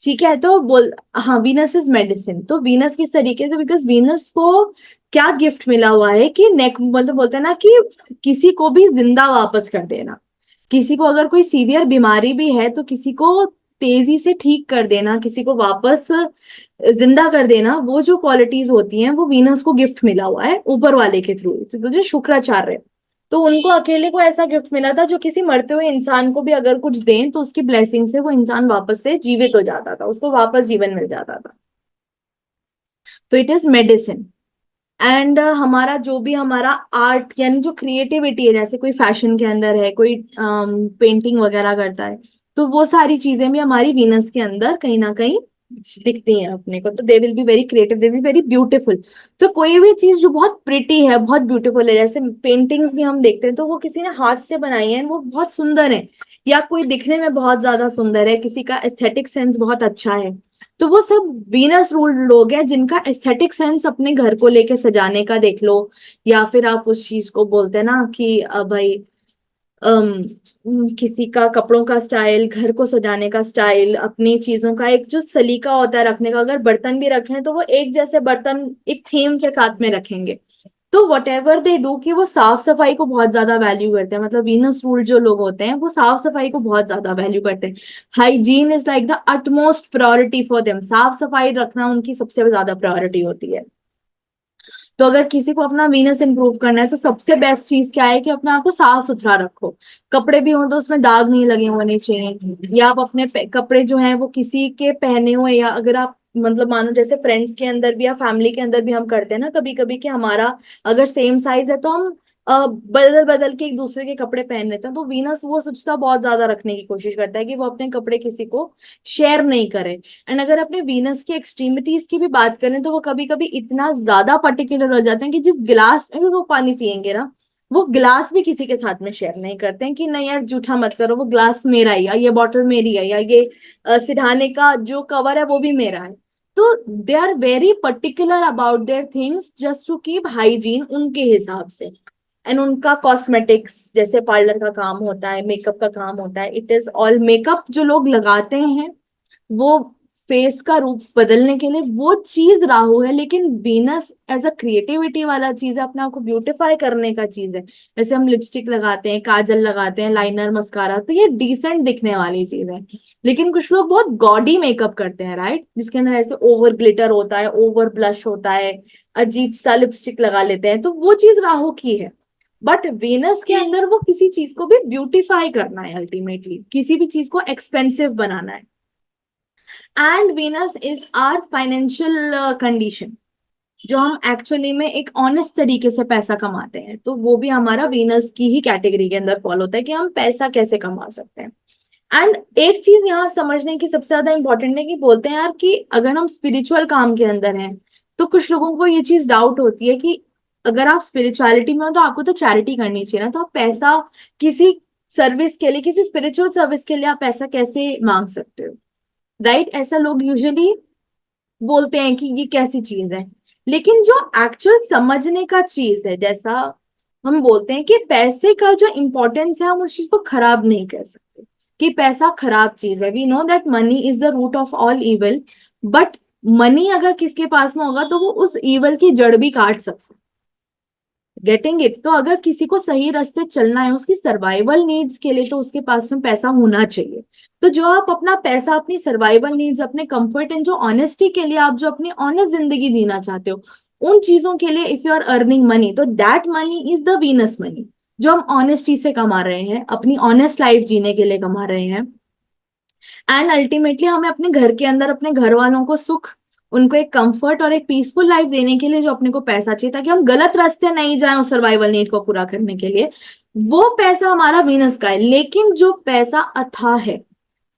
ठीक है। तो बोल, हाँ वीनस इज मेडिसिन। तो वीनस किस तरीके से, बिकॉज वीनस को क्या गिफ्ट मिला हुआ है कि नेक, मतलब बोलते हैं ना कि किसी को भी जिंदा वापस कर देना, किसी को अगर कोई सीवियर बीमारी भी है तो किसी को तेजी से ठीक कर देना, किसी को वापस जिंदा कर देना, वो जो क्वालिटीज होती हैं वो वीनस को गिफ्ट मिला हुआ है ऊपर वाले के थ्रू, तो जो शुक्राचार्य। तो उनको अकेले को ऐसा गिफ्ट मिला था जो किसी मरते हुए इंसान को भी अगर कुछ दें तो उसकी ब्लेसिंग से वो इंसान वापस से जीवित हो जाता था, उसको वापस जीवन मिल जाता था। तो इट इज मेडिसिन। एंड हमारा जो भी हमारा आर्ट यानी जो क्रिएटिविटी है, जैसे कोई फैशन के अंदर है, कोई पेंटिंग वगैरह करता है, तो वो सारी चीजें भी हमारी वीनस के अंदर कहीं ना कहीं दिखती हैं अपने को। तो they will be very creative, they will be very beautiful. तो कोई भी चीज जो बहुत प्रिटी है, बहुत ब्यूटीफुल है, जैसे पेंटिंग्स भी हम देखते हैं तो वो किसी ने हाथ से बनाई है, वो बहुत सुंदर है, या कोई दिखने में बहुत ज्यादा सुंदर है, किसी का एस्थेटिक सेंस बहुत अच्छा है, तो वो सब वीनस रूल्ड लोग हैं जिनका एस्थेटिक सेंस अपने घर को लेके सजाने का देख लो, या फिर आप उस चीज को बोलते हैं ना कि भाई किसी का कपड़ों का स्टाइल, घर को सजाने का स्टाइल, अपनी चीजों का एक जो सलीका होता है रखने का, अगर बर्तन भी रखे हैं तो वो एक जैसे बर्तन एक थीम के साथ में रखेंगे। तो वट एवर दे डू कि वो साफ सफाई को बहुत ज्यादा वैल्यू करते हैं। मतलब वीनस रूल जो लोग होते हैं वो साफ सफाई को बहुत ज्यादा वैल्यू करते हैं। Hygiene is like the utmost priority for them, साफ सफाई रखना उनकी सबसे ज्यादा प्रायोरिटी होती है। तो अगर किसी को अपना वीनस इंप्रूव करना है तो सबसे बेस्ट चीज क्या है कि अपने आप को साफ सुथरा रखो। कपड़े भी हो तो उसमें दाग नहीं लगे होने चाहिए, या आप अपने कपड़े जो हैं वो किसी के पहने हुए, या अगर आप मतलब मानो जैसे फ्रेंड्स के अंदर भी या फैमिली के अंदर भी हम करते हैं ना कभी कभी कि हमारा अगर सेम साइज है तो हम बदल बदल के एक दूसरे के कपड़े पहन लेते हैं। तो वीनस वो स्वच्छता बहुत ज्यादा रखने की कोशिश करता है कि वो अपने कपड़े किसी को शेयर नहीं करे। एंड अगर अपने वीनस की एक्सट्रीमिटीज की भी बात करें तो वो कभी कभी इतना ज्यादा पर्टिकुलर हो जाते हैं कि जिस गिलास में भी वो पानी पियेंगे ना, वो गिलास भी किसी के साथ में शेयर नहीं करते हैं कि नहीं यार जूठा मत करो, वो ग्लास मेरा ही, या ये बॉटल मेरी है, या ये सिरहाने का जो कवर है वो भी मेरा है। तो they are very particular about their things just to keep hygiene उनके हिसाब से। एंड उनका कॉस्मेटिक्स जैसे पार्लर का काम होता है, मेकअप का काम होता है, इट इज ऑल मेकअप जो लोग लगाते हैं वो फेस का रूप बदलने के लिए, वो चीज राहु है। लेकिन वीनस एज अ क्रिएटिविटी वाला चीज है, अपने आप को ब्यूटिफाई करने का चीज है। जैसे हम लिपस्टिक लगाते हैं, काजल लगाते हैं, लाइनर, मस्कारा, तो ये डिसेंट दिखने वाली चीज है। लेकिन कुछ लोग बहुत गॉडी मेकअप करते हैं, राइट, जिसके अंदर ऐसे ओवर ग्लिटर होता है, ओवर ब्लश होता है, अजीब सा लिपस्टिक लगा लेते हैं, तो वो चीज राहु की है। बट वीनस के अंदर वो किसी चीज को भी ब्यूटिफाई करना है, अल्टीमेटली किसी भी चीज को एक्सपेंसिव बनाना है। And Venus is our financial condition. जो हम एक्चुअली में एक ऑनेस्ट तरीके से पैसा कमाते हैं, तो वो भी हमारा वीनस की ही कैटेगरी के अंदर फॉलो होता है कि हम पैसा कैसे कमा सकते हैं। एंड एक चीज यहाँ समझने की सबसे ज्यादा इंपॉर्टेंट है कि बोलते हैं यार कि अगर हम स्पिरिचुअल काम के अंदर हैं, तो कुछ लोगों को ये चीज डाउट होती है कि अगर आप स्पिरिचुअलिटी में हो तो आपको तो चैरिटी करनी चाहिए ना, तो आप पैसा किसी सर्विस के लिए, किसी स्पिरिचुअल सर्विस के लिए आप पैसा कैसे मांग सकते हो, राइट? ऐसा लोग यूजुअली बोलते हैं कि ये कैसी चीज है। लेकिन जो एक्चुअल समझने का चीज है, जैसा हम बोलते हैं कि पैसे का जो इंपॉर्टेंस है, हम उस चीज को खराब नहीं कर सकते कि पैसा खराब चीज है। We know that money is the root of all evil, but money अगर किसके पास में होगा तो वो उस इविल की जड़ भी काट सकता है। Getting it? तो अगर किसी को सही रास्ते चलना है उसकी सर्वाइवल नीड्स के लिए, तो उसके पास में पैसा होना चाहिए। तो जो आप अपना पैसा अपनी सर्वाइवल नीड्स, अपने कंफर्ट एंड जो ऑनेस्टी के लिए, आप जो अपनी ऑनेस्ट जिंदगी जीना चाहते हो, उन चीजों के लिए if you are earning money, तो that money is the Venus money, जो हम ऑनेस्टी से कमा रहे हैं, अपनी ऑनेस्ट लाइफ जीने के लिए कमा रहे हैं। एंड अल्टीमेटली हमें अपने घर के अंदर अपने घर वालों को सुख, उनको एक कंफर्ट और एक पीसफुल लाइफ देने के लिए जो अपने को पैसा चाहिए, ताकि हम गलत रास्ते नहीं जाएं उस सर्वाइवल नीड को पूरा करने के लिए, वो पैसा हमारा वीनस का है। लेकिन जो पैसा अथाह है,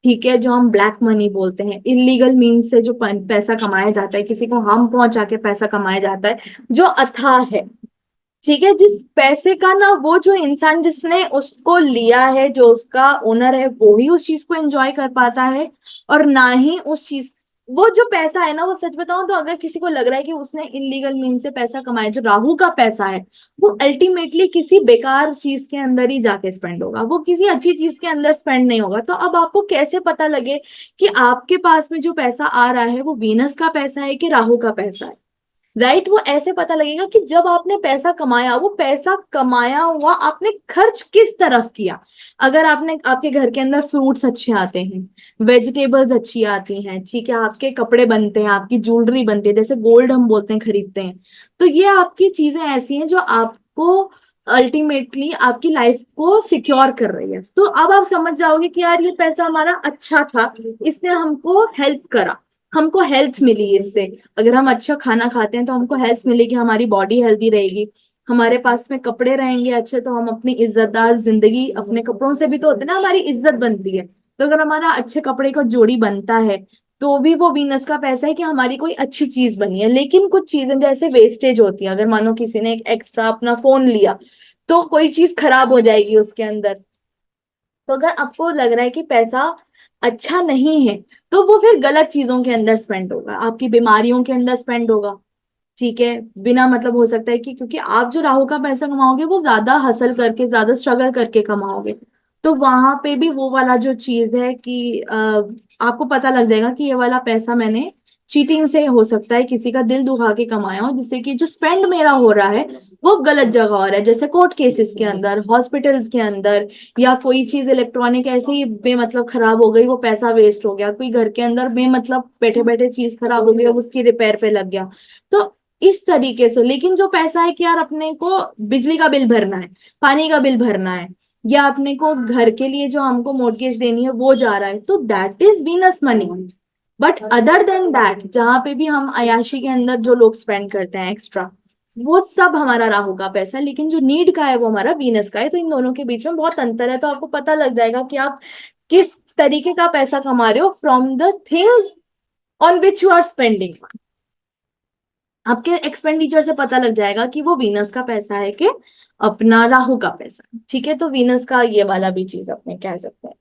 ठीक है, जो हम ब्लैक मनी बोलते हैं, इलीगल मीन से जो पैसा कमाया जाता है, किसी को हार्म पहुंचा के पैसा कमाया जाता है, जो अथाह है, ठीक है, जिस पैसे का ना वो जो इंसान जिसने उसको लिया है, जो उसका ओनर है, वो ही उस चीज को एंजॉय कर पाता है, और ना ही उस चीज, वो जो पैसा है ना, वो सच बताऊं तो अगर किसी को लग रहा है कि उसने इलीगल मीन से पैसा कमाया, जो राहु का पैसा है, वो अल्टीमेटली किसी बेकार चीज के अंदर ही जाके स्पेंड होगा, वो किसी अच्छी चीज के अंदर स्पेंड नहीं होगा। तो अब आपको कैसे पता लगे कि आपके पास में जो पैसा आ रहा है वो वीनस का पैसा है कि राहु का पैसा है, राइट? वो ऐसे पता लगेगा कि जब आपने पैसा कमाया, वो पैसा कमाया हुआ आपने खर्च किस तरफ किया। अगर आपने, आपके घर के अंदर फ्रूट्स अच्छे आते हैं, वेजिटेबल्स अच्छी आती हैं, ठीक है, आपके कपड़े बनते हैं, आपकी ज्वेलरी बनती है, जैसे गोल्ड हम बोलते हैं खरीदते हैं, तो ये आपकी चीजें ऐसी हैं जो आपको अल्टीमेटली आपकी लाइफ को सिक्योर कर रही है। तो अब आप समझ जाओगे कि यार ये पैसा हमारा अच्छा था, इसने हमको हेल्प करा, हमको हेल्थ मिली इससे। अगर हम अच्छा खाना खाते हैं तो हमको हेल्थ मिलेगी, हमारी बॉडी हेल्दी रहेगी, हमारे पास में कपड़े रहेंगे अच्छे, तो हम अपनी इज्जतदार जिंदगी, अपने कपड़ों से भी तो होते हैं ना, हमारी इज्जत बनती है। तो अगर हमारा अच्छे कपड़े का जोड़ी बनता है, तो भी वो वीनस का पैसा है कि हमारी कोई अच्छी चीज बनी है। लेकिन कुछ चीजें जैसे वेस्टेज होती है, अगर मानो किसी ने एक एक्स्ट्रा अपना फोन लिया, तो कोई चीज खराब हो जाएगी उसके अंदर। तो अगर आपको लग रहा है कि पैसा अच्छा नहीं है, तो वो फिर गलत चीजों के अंदर स्पेंड होगा, आपकी बीमारियों के अंदर स्पेंड होगा, ठीक है, बिना मतलब। हो सकता है कि क्योंकि आप जो राहु का पैसा कमाओगे वो ज्यादा हसल करके, ज्यादा स्ट्रगल करके कमाओगे, तो वहां पे भी वो वाला जो चीज है कि आपको पता लग जाएगा कि ये वाला पैसा मैंने चीटिंग से, हो सकता है किसी का दिल दुखा के कमाया हो, जिससे कि जो स्पेंड मेरा हो रहा है वो गलत जगह हो रहा है, जैसे कोर्ट केसेस के अंदर, हॉस्पिटल्स के अंदर, या कोई चीज इलेक्ट्रॉनिक ऐसे ही बेमतलब खराब हो गई, वो पैसा वेस्ट हो गया, कोई घर के अंदर बेमतलब बैठे बैठे चीज खराब हो गई, अब उसकी रिपेयर पे लग गया। तो इस तरीके से। लेकिन जो पैसा है कि यार अपने को बिजली का बिल भरना है, पानी का बिल भरना है, या अपने को घर के लिए जो हमको मॉर्गेज देनी है वो जा रहा है, तो that is Venus money. But other than that, जहां पे भी हम अयाशी के अंदर जो लोग स्पेंड करते हैं एक्स्ट्रा, वो सब हमारा राहु का पैसा है। लेकिन जो नीड का है वो हमारा वीनस का है। तो इन दोनों के बीच में बहुत अंतर है। तो आपको पता लग जाएगा कि आप किस तरीके का पैसा कमा रहे हो from the things on which you are spending. आपके एक्सपेंडिचर से पता लग जाएगा कि वो वीनस का पैसा है कि अपना राहु का पैसा, ठीक है? तो वीनस का ये वाला भी चीज अपने कह सकते हैं।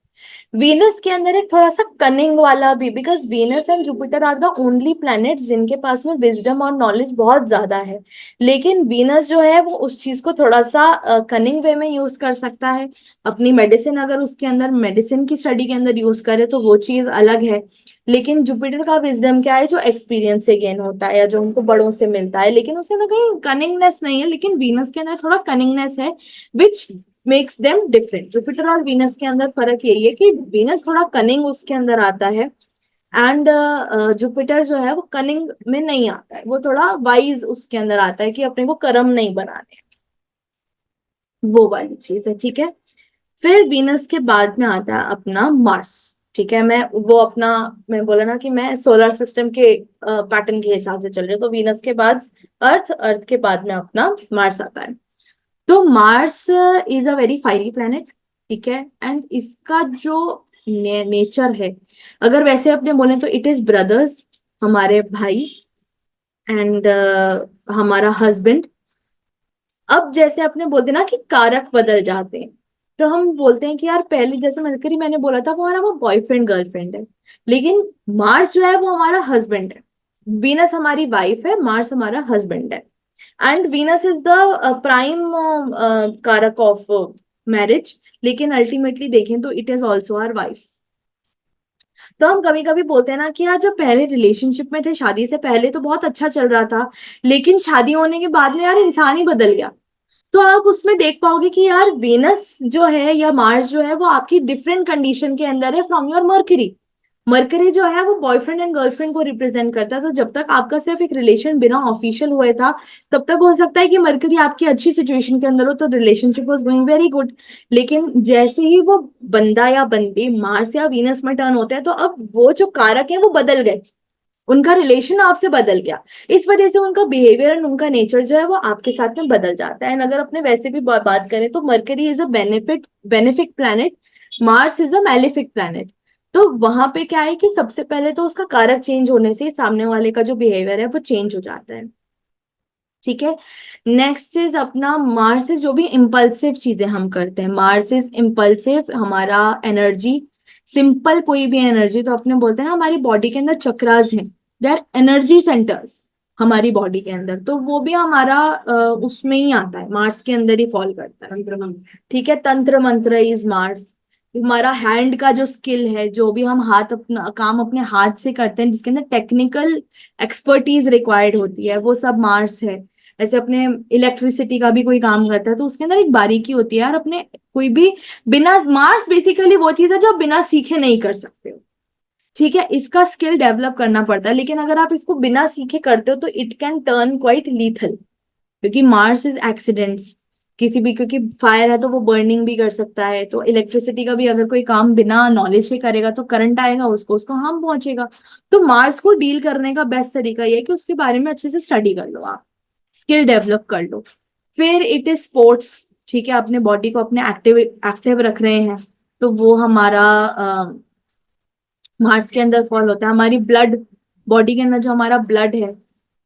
वीनस के अंदर एक थोड़ा सा कनिंग वाला भी, because Venus and Jupiter are the only planets जिनके पास में विजडम और नॉलेज बहुत ज्यादा है। लेकिन वीनस जो है वो उस चीज को थोड़ा सा कनिंग वे में यूज कर सकता है। अपनी मेडिसिन, अगर उसके अंदर मेडिसिन की स्टडी के अंदर यूज करे तो वो चीज अलग है। लेकिन जुपिटर का विजडम क्या है, जो एक्सपीरियंस से गेन होता है या जो हमको बड़ों से मिलता है, लेकिन उसके अंदर कहीं कनिंगनेस नहीं है। लेकिन वीनस के अंदर थोड़ा कनिंगनेस है, which makes them different. Jupiter और वीनस के अंदर फर्क यही है कि वीनस थोड़ा कनिंग उसके अंदर आता है, एंड जुपिटर जो है वो कनिंग में नहीं आता है, वो थोड़ा वाइज उसके अंदर आता है कि अपने को कर्म नहीं बनाने, वो वाली चीज है, ठीक है? फिर वीनस के बाद में आता है अपना मार्स, ठीक है, मैं बोला ना कि मैं सोलर सिस्टम के पैटर्न के हिसाब से चल रही हूँ, तो वीनस के बाद अर्थ, अर्थ के बाद में अपना मार्स आता है। तो Mars is a very fiery planet, ठीक है, एंड इसका जो नेचर है, अगर वैसे अपने बोले तो इट इज ब्रदर्स, हमारे भाई, एंड हमारा हस्बैंड। अब जैसे अपने बोलते ना कि कारक बदल जाते हैं, तो हम बोलते हैं कि यार पहले जैसे मरकरी मैंने बोला था वो हमारा वो बॉयफ्रेंड गर्लफ्रेंड है, लेकिन मार्स जो है वो हमारा हस्बैंड है। वीनस हमारी वाइफ है, मार्स हमारा हस्बैंड है। And Venus is the prime कारक ऑफ मैरिज, लेकिन अल्टीमेटली देखें तो it is also our wife. तो हम कभी कभी बोलते हैं ना कि यार जब पहले रिलेशनशिप में थे, शादी से पहले तो बहुत अच्छा चल रहा था, लेकिन शादी होने के बाद में यार इंसान ही बदल गया। तो आप उसमें देख पाओगे कि यार वेनस जो है या मार्स जो है वो आपकी डिफरेंट कंडीशन के अंदर है फ्रॉम योर मर्करी। मरकरी जो है वो बॉयफ्रेंड एंड गर्लफ्रेंड को रिप्रेजेंट करता है, तो जब तक आपका सिर्फ एक रिलेशन बिना ऑफिशियल हुए था, तब तक हो सकता है कि मरकरी आपकी अच्छी सिचुएशन के अंदर हो, तो relationship was going very good. लेकिन जैसे ही वो बंदा या बंदी मार्स या वीनस में टर्न होते हैं, तो अब वो जो कारक है वो बदल गए, उनका रिलेशन आपसे बदल गया। इस वजह से उनका बिहेवियर एंड उनका नेचर जो है वो आपके साथ में बदल जाता है। एंड अगर अपने वैसे भी बात करें तो mercury is a benefic planet, Mars is a malefic planet. तो वहां पे क्या है कि सबसे पहले तो उसका कारक चेंज होने से सामने वाले का जो बिहेवियर है वो चेंज हो जाता है, ठीक है। नेक्स्ट इज अपना मार्स इज जो भी इम्पल्सिव चीजें हम करते हैं, मार्स इज इम्पल्सिव, हमारा एनर्जी, सिंपल कोई भी एनर्जी, तो अपने बोलते हैं ना हमारी बॉडी के अंदर चक्रास हैं, दे आर एनर्जी सेंटर्स हमारी बॉडी के अंदर, तो वो भी हमारा उसमें ही आता है, मार्स के अंदर ही फॉल करता है। तंत्र मंत्र, ठीक है, तंत्र मंत्र इज मार्स। हमारा हैंड का जो स्किल है, जो भी हम हाथ अपना काम अपने हाथ से करते हैं, जिसके अंदर टेक्निकल एक्सपर्टीज रिक्वायर्ड होती है, वो सब मार्स है। ऐसे अपने इलेक्ट्रिसिटी का भी कोई काम करता है तो उसके अंदर एक बारीकी होती है यार, अपने कोई भी बिना, मार्स बेसिकली वो चीज है जो आप बिना सीखे नहीं कर सकते हो, ठीक है, इसका स्किल डेवलप करना पड़ता है। लेकिन अगर आप इसको बिना सीखे करते हो तो it can turn quite lethal, क्योंकि मार्स इज एक्सीडेंट्स, किसी भी, क्योंकि फायर है तो वो बर्निंग भी कर सकता है, तो इलेक्ट्रिसिटी का भी अगर कोई काम बिना नॉलेज के करेगा तो करंट आएगा, उसको उसको हार्म पहुंचेगा। तो मार्स को डील करने का बेस्ट तरीका ये है कि उसके बारे में अच्छे से स्टडी कर लो आप, स्किल डेवलप कर लो। फिर इट इज स्पोर्ट्स, ठीक है, अपने बॉडी को अपने एक्टिव एक्टिव रख रहे हैं, तो वो हमारा मार्स के अंदर फॉल होता है। हमारी ब्लड, बॉडी के अंदर जो हमारा ब्लड है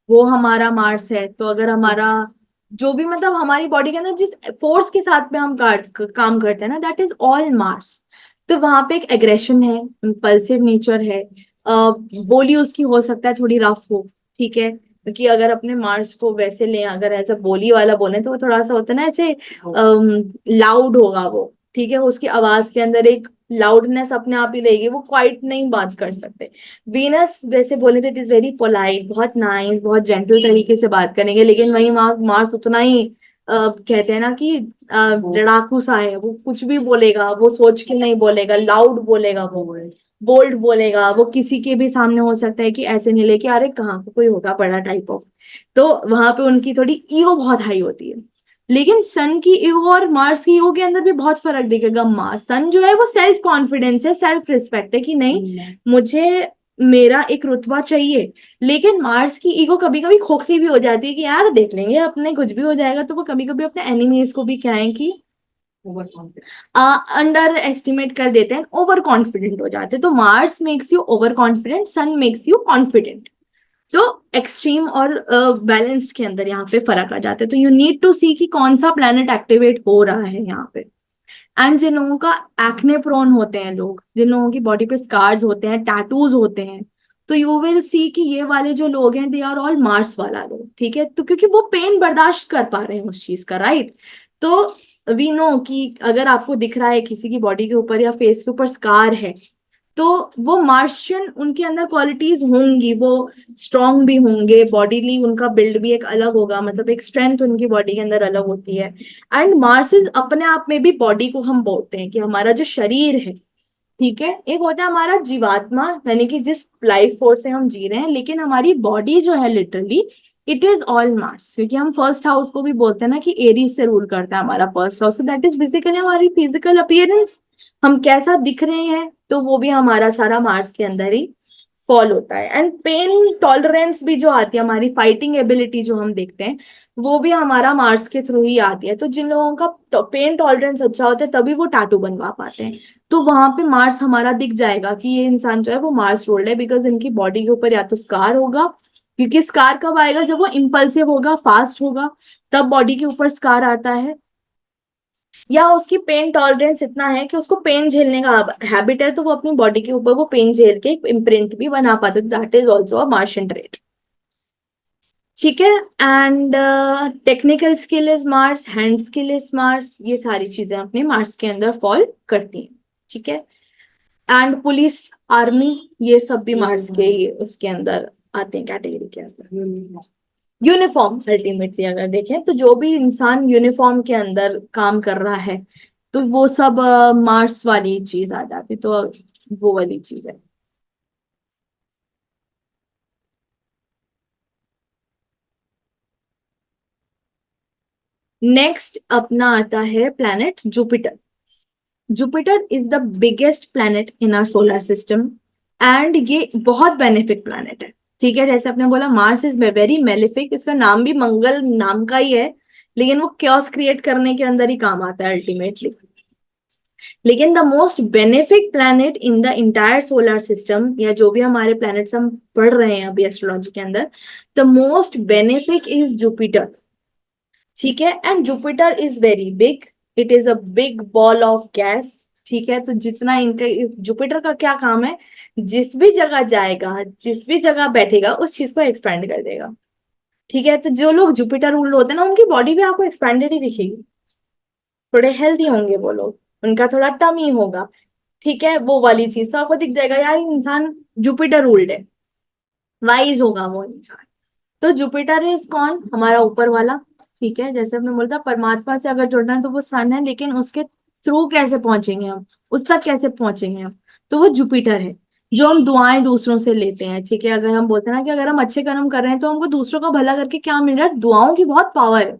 वो हमारा मार्स है। तो अगर हमारा जो भी मतलब हमारी बॉडी के अंदर जिस फोर्स के साथ में हम काम करते हैं ना, दैट इज ऑल मार्स। तो वहां पे एक एग्रेशन है, इम्पल्सिव नेचर है, बोली उसकी हो सकता है थोड़ी रफ हो, ठीक है, क्योंकि अगर अपने मार्स को वैसे लें, अगर ऐसा बोली वाला बोले तो वो थोड़ा सा होता है ना ऐसे लाउड होगा वो, ठीक है, उसकी आवाज के अंदर एक लाउडनेस अपने आप ही रहेगी, वो क्वाइट नहीं बात कर सकते। वीनस वैसे बोले तो इट इज वेरी पोलाइट, बहुत नाइस, बहुत जेंटल तरीके से बात करेंगे, लेकिन वही मार्स उतना ही कहते हैं ना कि लड़ाकू सा है, वो कुछ भी बोलेगा, वो सोच के नहीं बोलेगा, लाउड बोलेगा, वो बोल्ड बोलेगा, वो किसी के भी सामने हो सकता है कि ऐसे नहीं लेके अरे कहाँ को कोई होगा बड़ा टाइप ऑफ। तो वहां पे उनकी थोड़ी ईगो बहुत हाई होती है। लेकिन सन की ईगो और मार्स की ईगो के अंदर भी बहुत फर्क दिखेगा। मार्स, सन जो है वो सेल्फ कॉन्फिडेंस है, सेल्फ रिस्पेक्ट है कि नहीं मुझे मेरा एक रुतबा चाहिए। लेकिन मार्स की ईगो कभी कभी खोखली भी हो जाती है कि यार देख लेंगे अपने, कुछ भी हो जाएगा। तो वो कभी कभी अपने एनिमीज को भी क्या है कि अंडर एस्टिमेट कर देते हैं, ओवर कॉन्फिडेंट हो जाते हैं। तो Mars makes you overconfident, sun makes you confident. तो एक्सट्रीम और बैलेंस्ड के अंदर यहाँ पे फर्क आ जाता है। तो यू नीड टू सी कि कौन सा प्लेनेट एक्टिवेट हो रहा है यहाँ पे। एंड जिन लोगों का एक्ने प्रोन होते हैं लोग, जिन लोगों की बॉडी पे स्कार्स होते हैं, टैटूज होते हैं, तो यू विल सी कि ये वाले जो लोग हैं दे आर ऑल मार्स वाला लोग, ठीक है। तो क्योंकि वो पेन बर्दाश्त कर पा रहे हैं उस चीज का, राइट। तो वी नो कि अगर आपको दिख रहा है किसी की बॉडी के ऊपर या फेस के ऊपर स्कार है, तो वो मार्शियन उनके अंदर क्वालिटीज होंगी, वो स्ट्रांग भी होंगे, बॉडीली उनका बिल्ड भी एक अलग होगा, मतलब एक स्ट्रेंथ उनकी बॉडी के अंदर अलग होती है। एंड मार्सेस अपने आप में भी, बॉडी को हम बोलते हैं कि हमारा जो शरीर है, ठीक है, एक होता है हमारा जीवात्मा, यानी कि जिस लाइफ फोर्स से हम जी रहे हैं, लेकिन हमारी बॉडी जो है literally it is all Mars. क्योंकि हम फर्स्ट हाउस को भी बोलते हैं ना कि एरीज से रूल करता है हमारा first house, that is basically हमारी फिजिकल अपीयरेंस। हम कैसा दिख रहे हैं, तो वो भी हमारा सारा मार्स के अंदर ही फॉल होता है। एंड पेन टॉलरेंस भी जो आती है, हमारी फाइटिंग एबिलिटी जो हम देखते हैं, वो भी हमारा मार्स के थ्रू ही आती है। तो जिन लोगों का पेन टॉलरेंस अच्छा होता है तभी वो टैटू बनवा पाते हैं। तो वहां पे मार्स हमारा दिख जाएगा कि ये इंसान जो है वो मार्स रोल्ड है, बिकॉज इनकी बॉडी के ऊपर या तो स्कार होगा, क्योंकि स्कार कब आएगा, जब वो इम्पल्सिव होगा, फास्ट होगा, तब बॉडी के ऊपर स्कार आता है। या उसकी पेन टॉलरेंस इतना है कि उसको पेन झेलने का हैबिट है, तो वो अपनी बॉडी के ऊपर वो पेन झेल के एक इम्प्रिंट भी बना पाते, that is also a Martian trait. ठीक है। And technical skill is Mars, hand skill is Mars, ये सारी चीजें अपने मार्स के अंदर फॉल करती हैं। ठीक है। एंड पुलिस, आर्मी, ये सब भी मार्स के ही उसके अंदर आते हैं, कैटेगरी के अंदर। यूनिफॉर्म, अल्टीमेटली अगर देखें तो जो भी इंसान यूनिफॉर्म के अंदर काम कर रहा है, तो वो सब मार्स वाली चीज आ जाती, तो वो वाली चीज है। नेक्स्ट अपना आता है planet Jupiter. Jupiter is the biggest planet in our solar system, and ये बहुत बेनिफिक प्लैनेट है। ठीक है, जैसे आपने बोला मार्स इज वेरी मेलिफिक, इसका नाम भी मंगल नाम का ही है, लेकिन वो क्योस क्रिएट करने के अंदर ही काम आता है अल्टीमेटली। लेकिन the most benefic planet in the entire solar system, या जो भी हमारे प्लैनेट्स हम पढ़ रहे हैं अभी एस्ट्रोलॉजी के अंदर, the most benefic is Jupiter. ठीक है। And Jupiter is very big, it is a big ball of gas. ठीक है, तो जितना इनका, जुपिटर का क्या काम है, जिस भी जगह जाएगा, जिस भी जगह बैठेगा, उस चीज को एक्सपेंड कर देगा। ठीक है, तो जो लोग जुपिटर रूल्ड होते हैं ना, उनकी बॉडी भी आपको एक्सपेंडेड ही दिखेगी, थोड़े हेल्दी होंगे वो लोग, उनका थोड़ा टमी होगा। ठीक है, वो वाली चीज तो आपको दिख जाएगा, यार ये इंसान जुपिटर रूल्ड है, वाइज होगा वो इंसान। तो जुपिटर इज कौन, हमारा ऊपर वाला। ठीक है, जैसे हमने बोला था परमात्मा से अगर जुड़ना है तो वो सन है, लेकिन उसके थ्रू कैसे पहुंचेंगे हम, उस तक कैसे पहुंचेंगे हम, तो वो जुपिटर है। जो हम दुआएं दूसरों से लेते हैं, ठीक है, अगर हम बोलते हैं ना कि अगर हम अच्छे कर्म कर रहे हैं तो हमको दूसरों का भला करके क्या मिल रहा है, दुआओं की बहुत पावर है।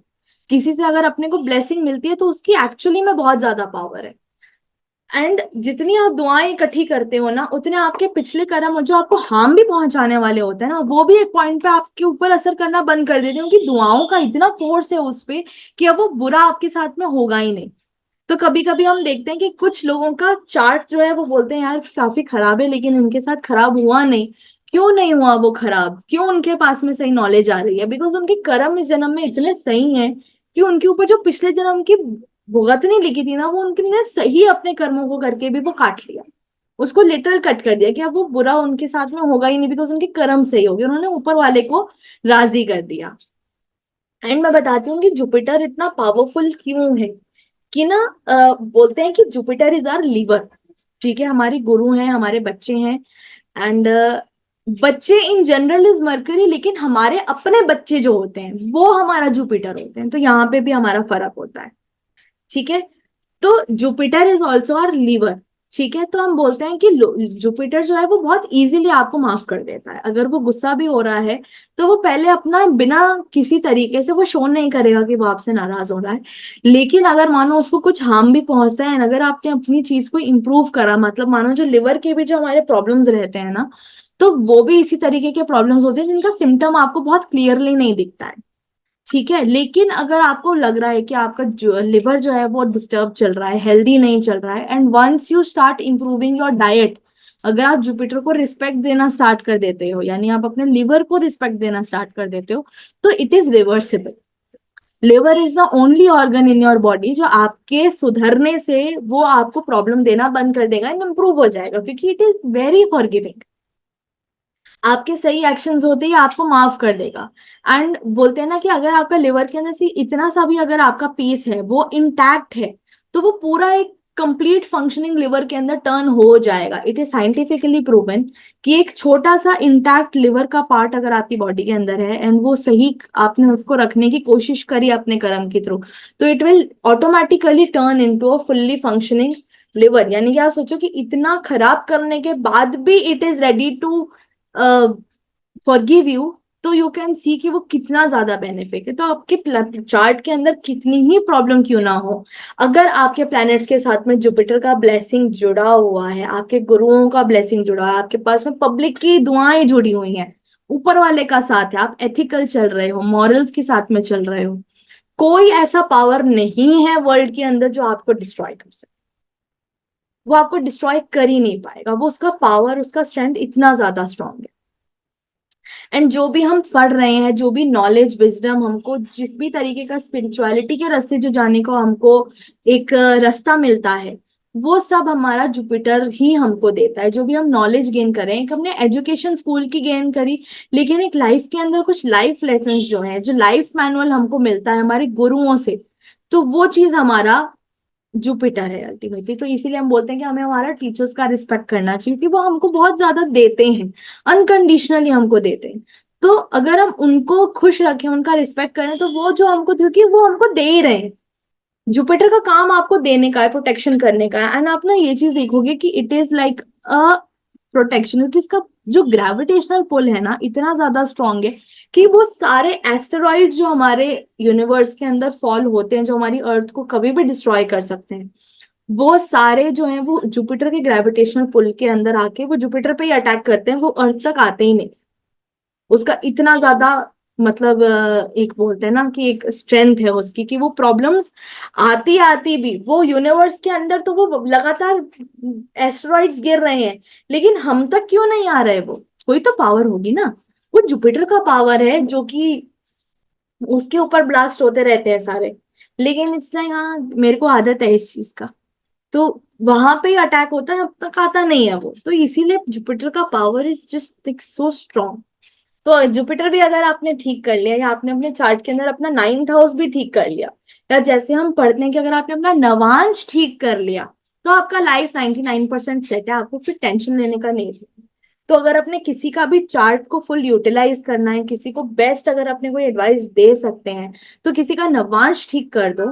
किसी से अगर अपने को ब्लेसिंग मिलती है तो उसकी एक्चुअली में बहुत ज्यादा पावर है। एंड जितनी आप दुआएं इकट्ठी करते हो ना, उतने आपके पिछले कर्म और जो आपको हार्म भी पहुंचाने वाले होते हैं ना, वो भी एक पॉइंट पे आपके ऊपर असर करना बंद कर देते हैं, क्योंकि दुआओं का इतना फोर्स है उस पे कि अब वो बुरा आपके साथ में होगा ही नहीं। तो कभी कभी हम देखते हैं कि कुछ लोगों का चार्ट जो है वो बोलते हैं यार काफी खराब है, लेकिन उनके साथ खराब हुआ नहीं। क्यों नहीं हुआ वो खराब, क्यों उनके पास में सही नॉलेज आ रही है, बिकॉज उनके कर्म इस जन्म में इतने सही हैं कि उनके ऊपर जो पिछले जन्म की भुगतनी लिखी थी ना, वो उनके सही अपने कर्मों को करके भी वो काट लिया, उसको लिटरल कट कर दिया कि अब वो बुरा उनके साथ में होगा ही नहीं, बिकॉज उनके कर्म सही हो गए, उन्होंने ऊपर वाले को राजी कर दिया। एंड मैं बताती हूँ कि जुपिटर इतना पावरफुल क्यों है, कि ना बोलते हैं कि जुपिटर इज आवर लीवर। ठीक है, हमारे गुरु हैं, हमारे बच्चे हैं। एंड बच्चे इन जनरल इज मरकरी, लेकिन हमारे अपने बच्चे जो होते हैं वो हमारा जुपिटर होते हैं, तो यहाँ पे भी हमारा फर्क होता है। ठीक है, तो Jupiter is also our liver. ठीक है, तो हम बोलते हैं कि जुपिटर जो है वो बहुत इजीली आपको माफ कर देता है, अगर वो गुस्सा भी हो रहा है तो वो पहले अपना बिना किसी तरीके से वो शो नहीं करेगा कि वो आपसे नाराज हो रहा है। लेकिन अगर मानो उसको कुछ हार्म भी पहुंचता है, अगर आपने अपनी चीज को इम्प्रूव करा, मतलब मानो जो लिवर के भी जो हमारे प्रॉब्लम्स रहते हैं ना, तो वो भी इसी तरीके के प्रॉब्लम्स होते हैं जिनका सिम्टम आपको बहुत क्लियरली नहीं दिखता है। ठीक है, लेकिन अगर आपको लग रहा है कि आपका जो लिवर जो है वो डिस्टर्ब चल रहा है, हेल्दी नहीं चल रहा है, and once you start improving your diet, अगर आप जुपिटर को रिस्पेक्ट देना स्टार्ट कर देते हो, यानी आप अपने लिवर को रिस्पेक्ट देना स्टार्ट कर देते हो, तो it is reversible. Liver is the only organ in your body जो आपके सुधरने से वो आपको प्रॉब्लम देना बंद कर देगा एंड इम्प्रूव हो जाएगा, क्योंकि इट इज वेरी फॉरगिविंग। आपके सही एक्शंस होते ही आपको माफ कर देगा। एंड बोलते हैं ना कि अगर आपका लिवर के अंदर से इतना सा भी अगर आपका पीस है वो इंटैक्ट है, तो वो पूरा एक कंप्लीट फंक्शनिंग लिवर के अंदर टर्न हो जाएगा। इट इज साइंटिफिकली प्रूवन कि एक छोटा सा इंटैक्ट लिवर का पार्ट अगर आपकी बॉडी के अंदर है एंड वो सही आपने उसको रखने की कोशिश करी अपने कर्म के थ्रू, तो it will automatically turn into a fully functioning liver. यानी कि आप सोचो कि इतना खराब करने के बाद भी it is ready to forgive you, तो यू कैन सी कि वो कितना ज्यादा बेनिफिट है। तो आपके चार्ट के अंदर कितनी ही प्रॉब्लम क्यों ना हो, अगर आपके प्लैनेट्स के साथ में जुपिटर का ब्लेसिंग जुड़ा हुआ है, आपके गुरुओं का ब्लेसिंग जुड़ा है, आपके पास में पब्लिक की दुआएं जुड़ी हुई हैं, ऊपर वाले का साथ है, आप एथिकल चल रहे हो, मॉरल्स के साथ में चल रहे हो, कोई ऐसा पावर नहीं है वर्ल्ड के अंदर जो आपको डिस्ट्रॉय कर सके। वो आपको डिस्ट्रॉय कर ही नहीं पाएगा, वो उसका पावर, उसका स्ट्रेंथ इतना ज्यादा स्ट्रांग है। एंड जो भी हम पढ़ रहे हैं, जो भी नॉलेज विजडम हमको, जिस भी तरीके का स्पिरिचुअलिटी के रास्ते जो जाने को हमको एक रास्ता मिलता है, वो सब हमारा जुपिटर ही हमको देता है। जो भी हम नॉलेज गेन करें, एक हमने एजुकेशन स्कूल की गेन करी, लेकिन एक लाइफ के अंदर कुछ लाइफ लेसन्स जो है, जो लाइफ मैनुअल हमको मिलता है हमारे गुरुओं से, तो वो चीज हमारा जुपिटर है अल्टीमेटली। तो इसीलिए हम बोलते हैं कि हमें हमारा टीचर्स का रिस्पेक्ट करना चाहिए, क्योंकि वो हमको बहुत ज्यादा देते हैं, अनकंडीशनली हमको देते हैं। तो अगर हम उनको खुश रखें, उनका रिस्पेक्ट करें, तो वो जो हमको, क्योंकि वो हमको दे ही रहे हैं। जुपिटर का काम आपको देने का है, प्रोटेक्शन करने का है। एंड आप ना ये चीज देखोगे कि it is like a protection, क्योंकि इसका जो ग्रेविटेशनल पुल है ना, इतना ज्यादा स्ट्रांग है कि वो सारे एस्टेरॉइड जो हमारे यूनिवर्स के अंदर फॉल होते हैं, जो हमारी अर्थ को कभी भी डिस्ट्रॉय कर सकते हैं, वो सारे जो हैं वो जुपिटर के ग्रेविटेशनल पुल के अंदर आके वो जुपिटर पे ही अटैक करते हैं, वो अर्थ तक आते ही नहीं। उसका इतना ज्यादा मतलब एक बोलते हैं ना कि एक स्ट्रेंथ है उसकी, कि वो प्रॉब्लम्स आती आती भी वो यूनिवर्स के अंदर, तो वो लगातार एस्टेरॉइड्स गिर रहे हैं, लेकिन हम तक क्यों नहीं आ रहे? वो कोई तो पावर होगी ना। वो जुपिटर का पावर है जो कि उसके ऊपर ब्लास्ट होते रहते हैं सारे, लेकिन इट्स लाइक हाँ मेरे को आदत है इस चीज का, तो वहां पे ही अटैक होता है, अब तक आता नहीं है वो। तो इसीलिए जुपिटर का power is just like so strong. तो जुपिटर भी अगर आपने ठीक कर लिया, या आपने अपने चार्ट के अंदर अपना 9th हाउस भी ठीक कर लिया, या जैसे हम पढ़ते हैं कि अगर आपने अपना नवांश ठीक कर लिया, तो आपका लाइफ 99% सेट है, आपको फिर टेंशन लेने का नहीं है। तो अगर अपने किसी का भी चार्ट को फुल यूटिलाइज करना है, किसी को बेस्ट अगर अपने कोई एडवाइस दे सकते हैं, तो किसी का नवांश ठीक कर दो।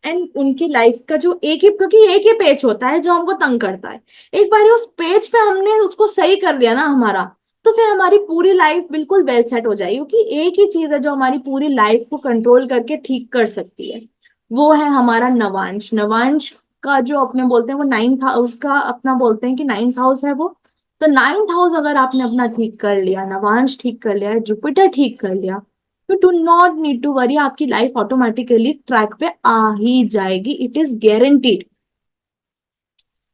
एंड उनकी लाइफ का जो एक ही, क्योंकि एक ही पेज होता है जो हमको तंग करता है, एक बार उस पेज पे हमने उसको सही कर लिया ना हमारा, तो फिर हमारी पूरी लाइफ बिल्कुल वेल सेट हो जाएगी, क्योंकि एक ही चीज है जो हमारी पूरी लाइफ को कंट्रोल करके ठीक कर सकती है, वो है हमारा नवांश। नवांश का जो अपने बोलते हैं वो 9th हाउस का अपना बोलते हैं कि 9th हाउस है वो। तो 9th हाउस अगर आपने अपना ठीक कर लिया, नवांश ठीक कर लिया, जुपिटर ठीक कर लिया, तो do not need to worry, आपकी लाइफ ऑटोमेटिकली ट्रैक पे आ ही जाएगी, इट इज गारंटीड।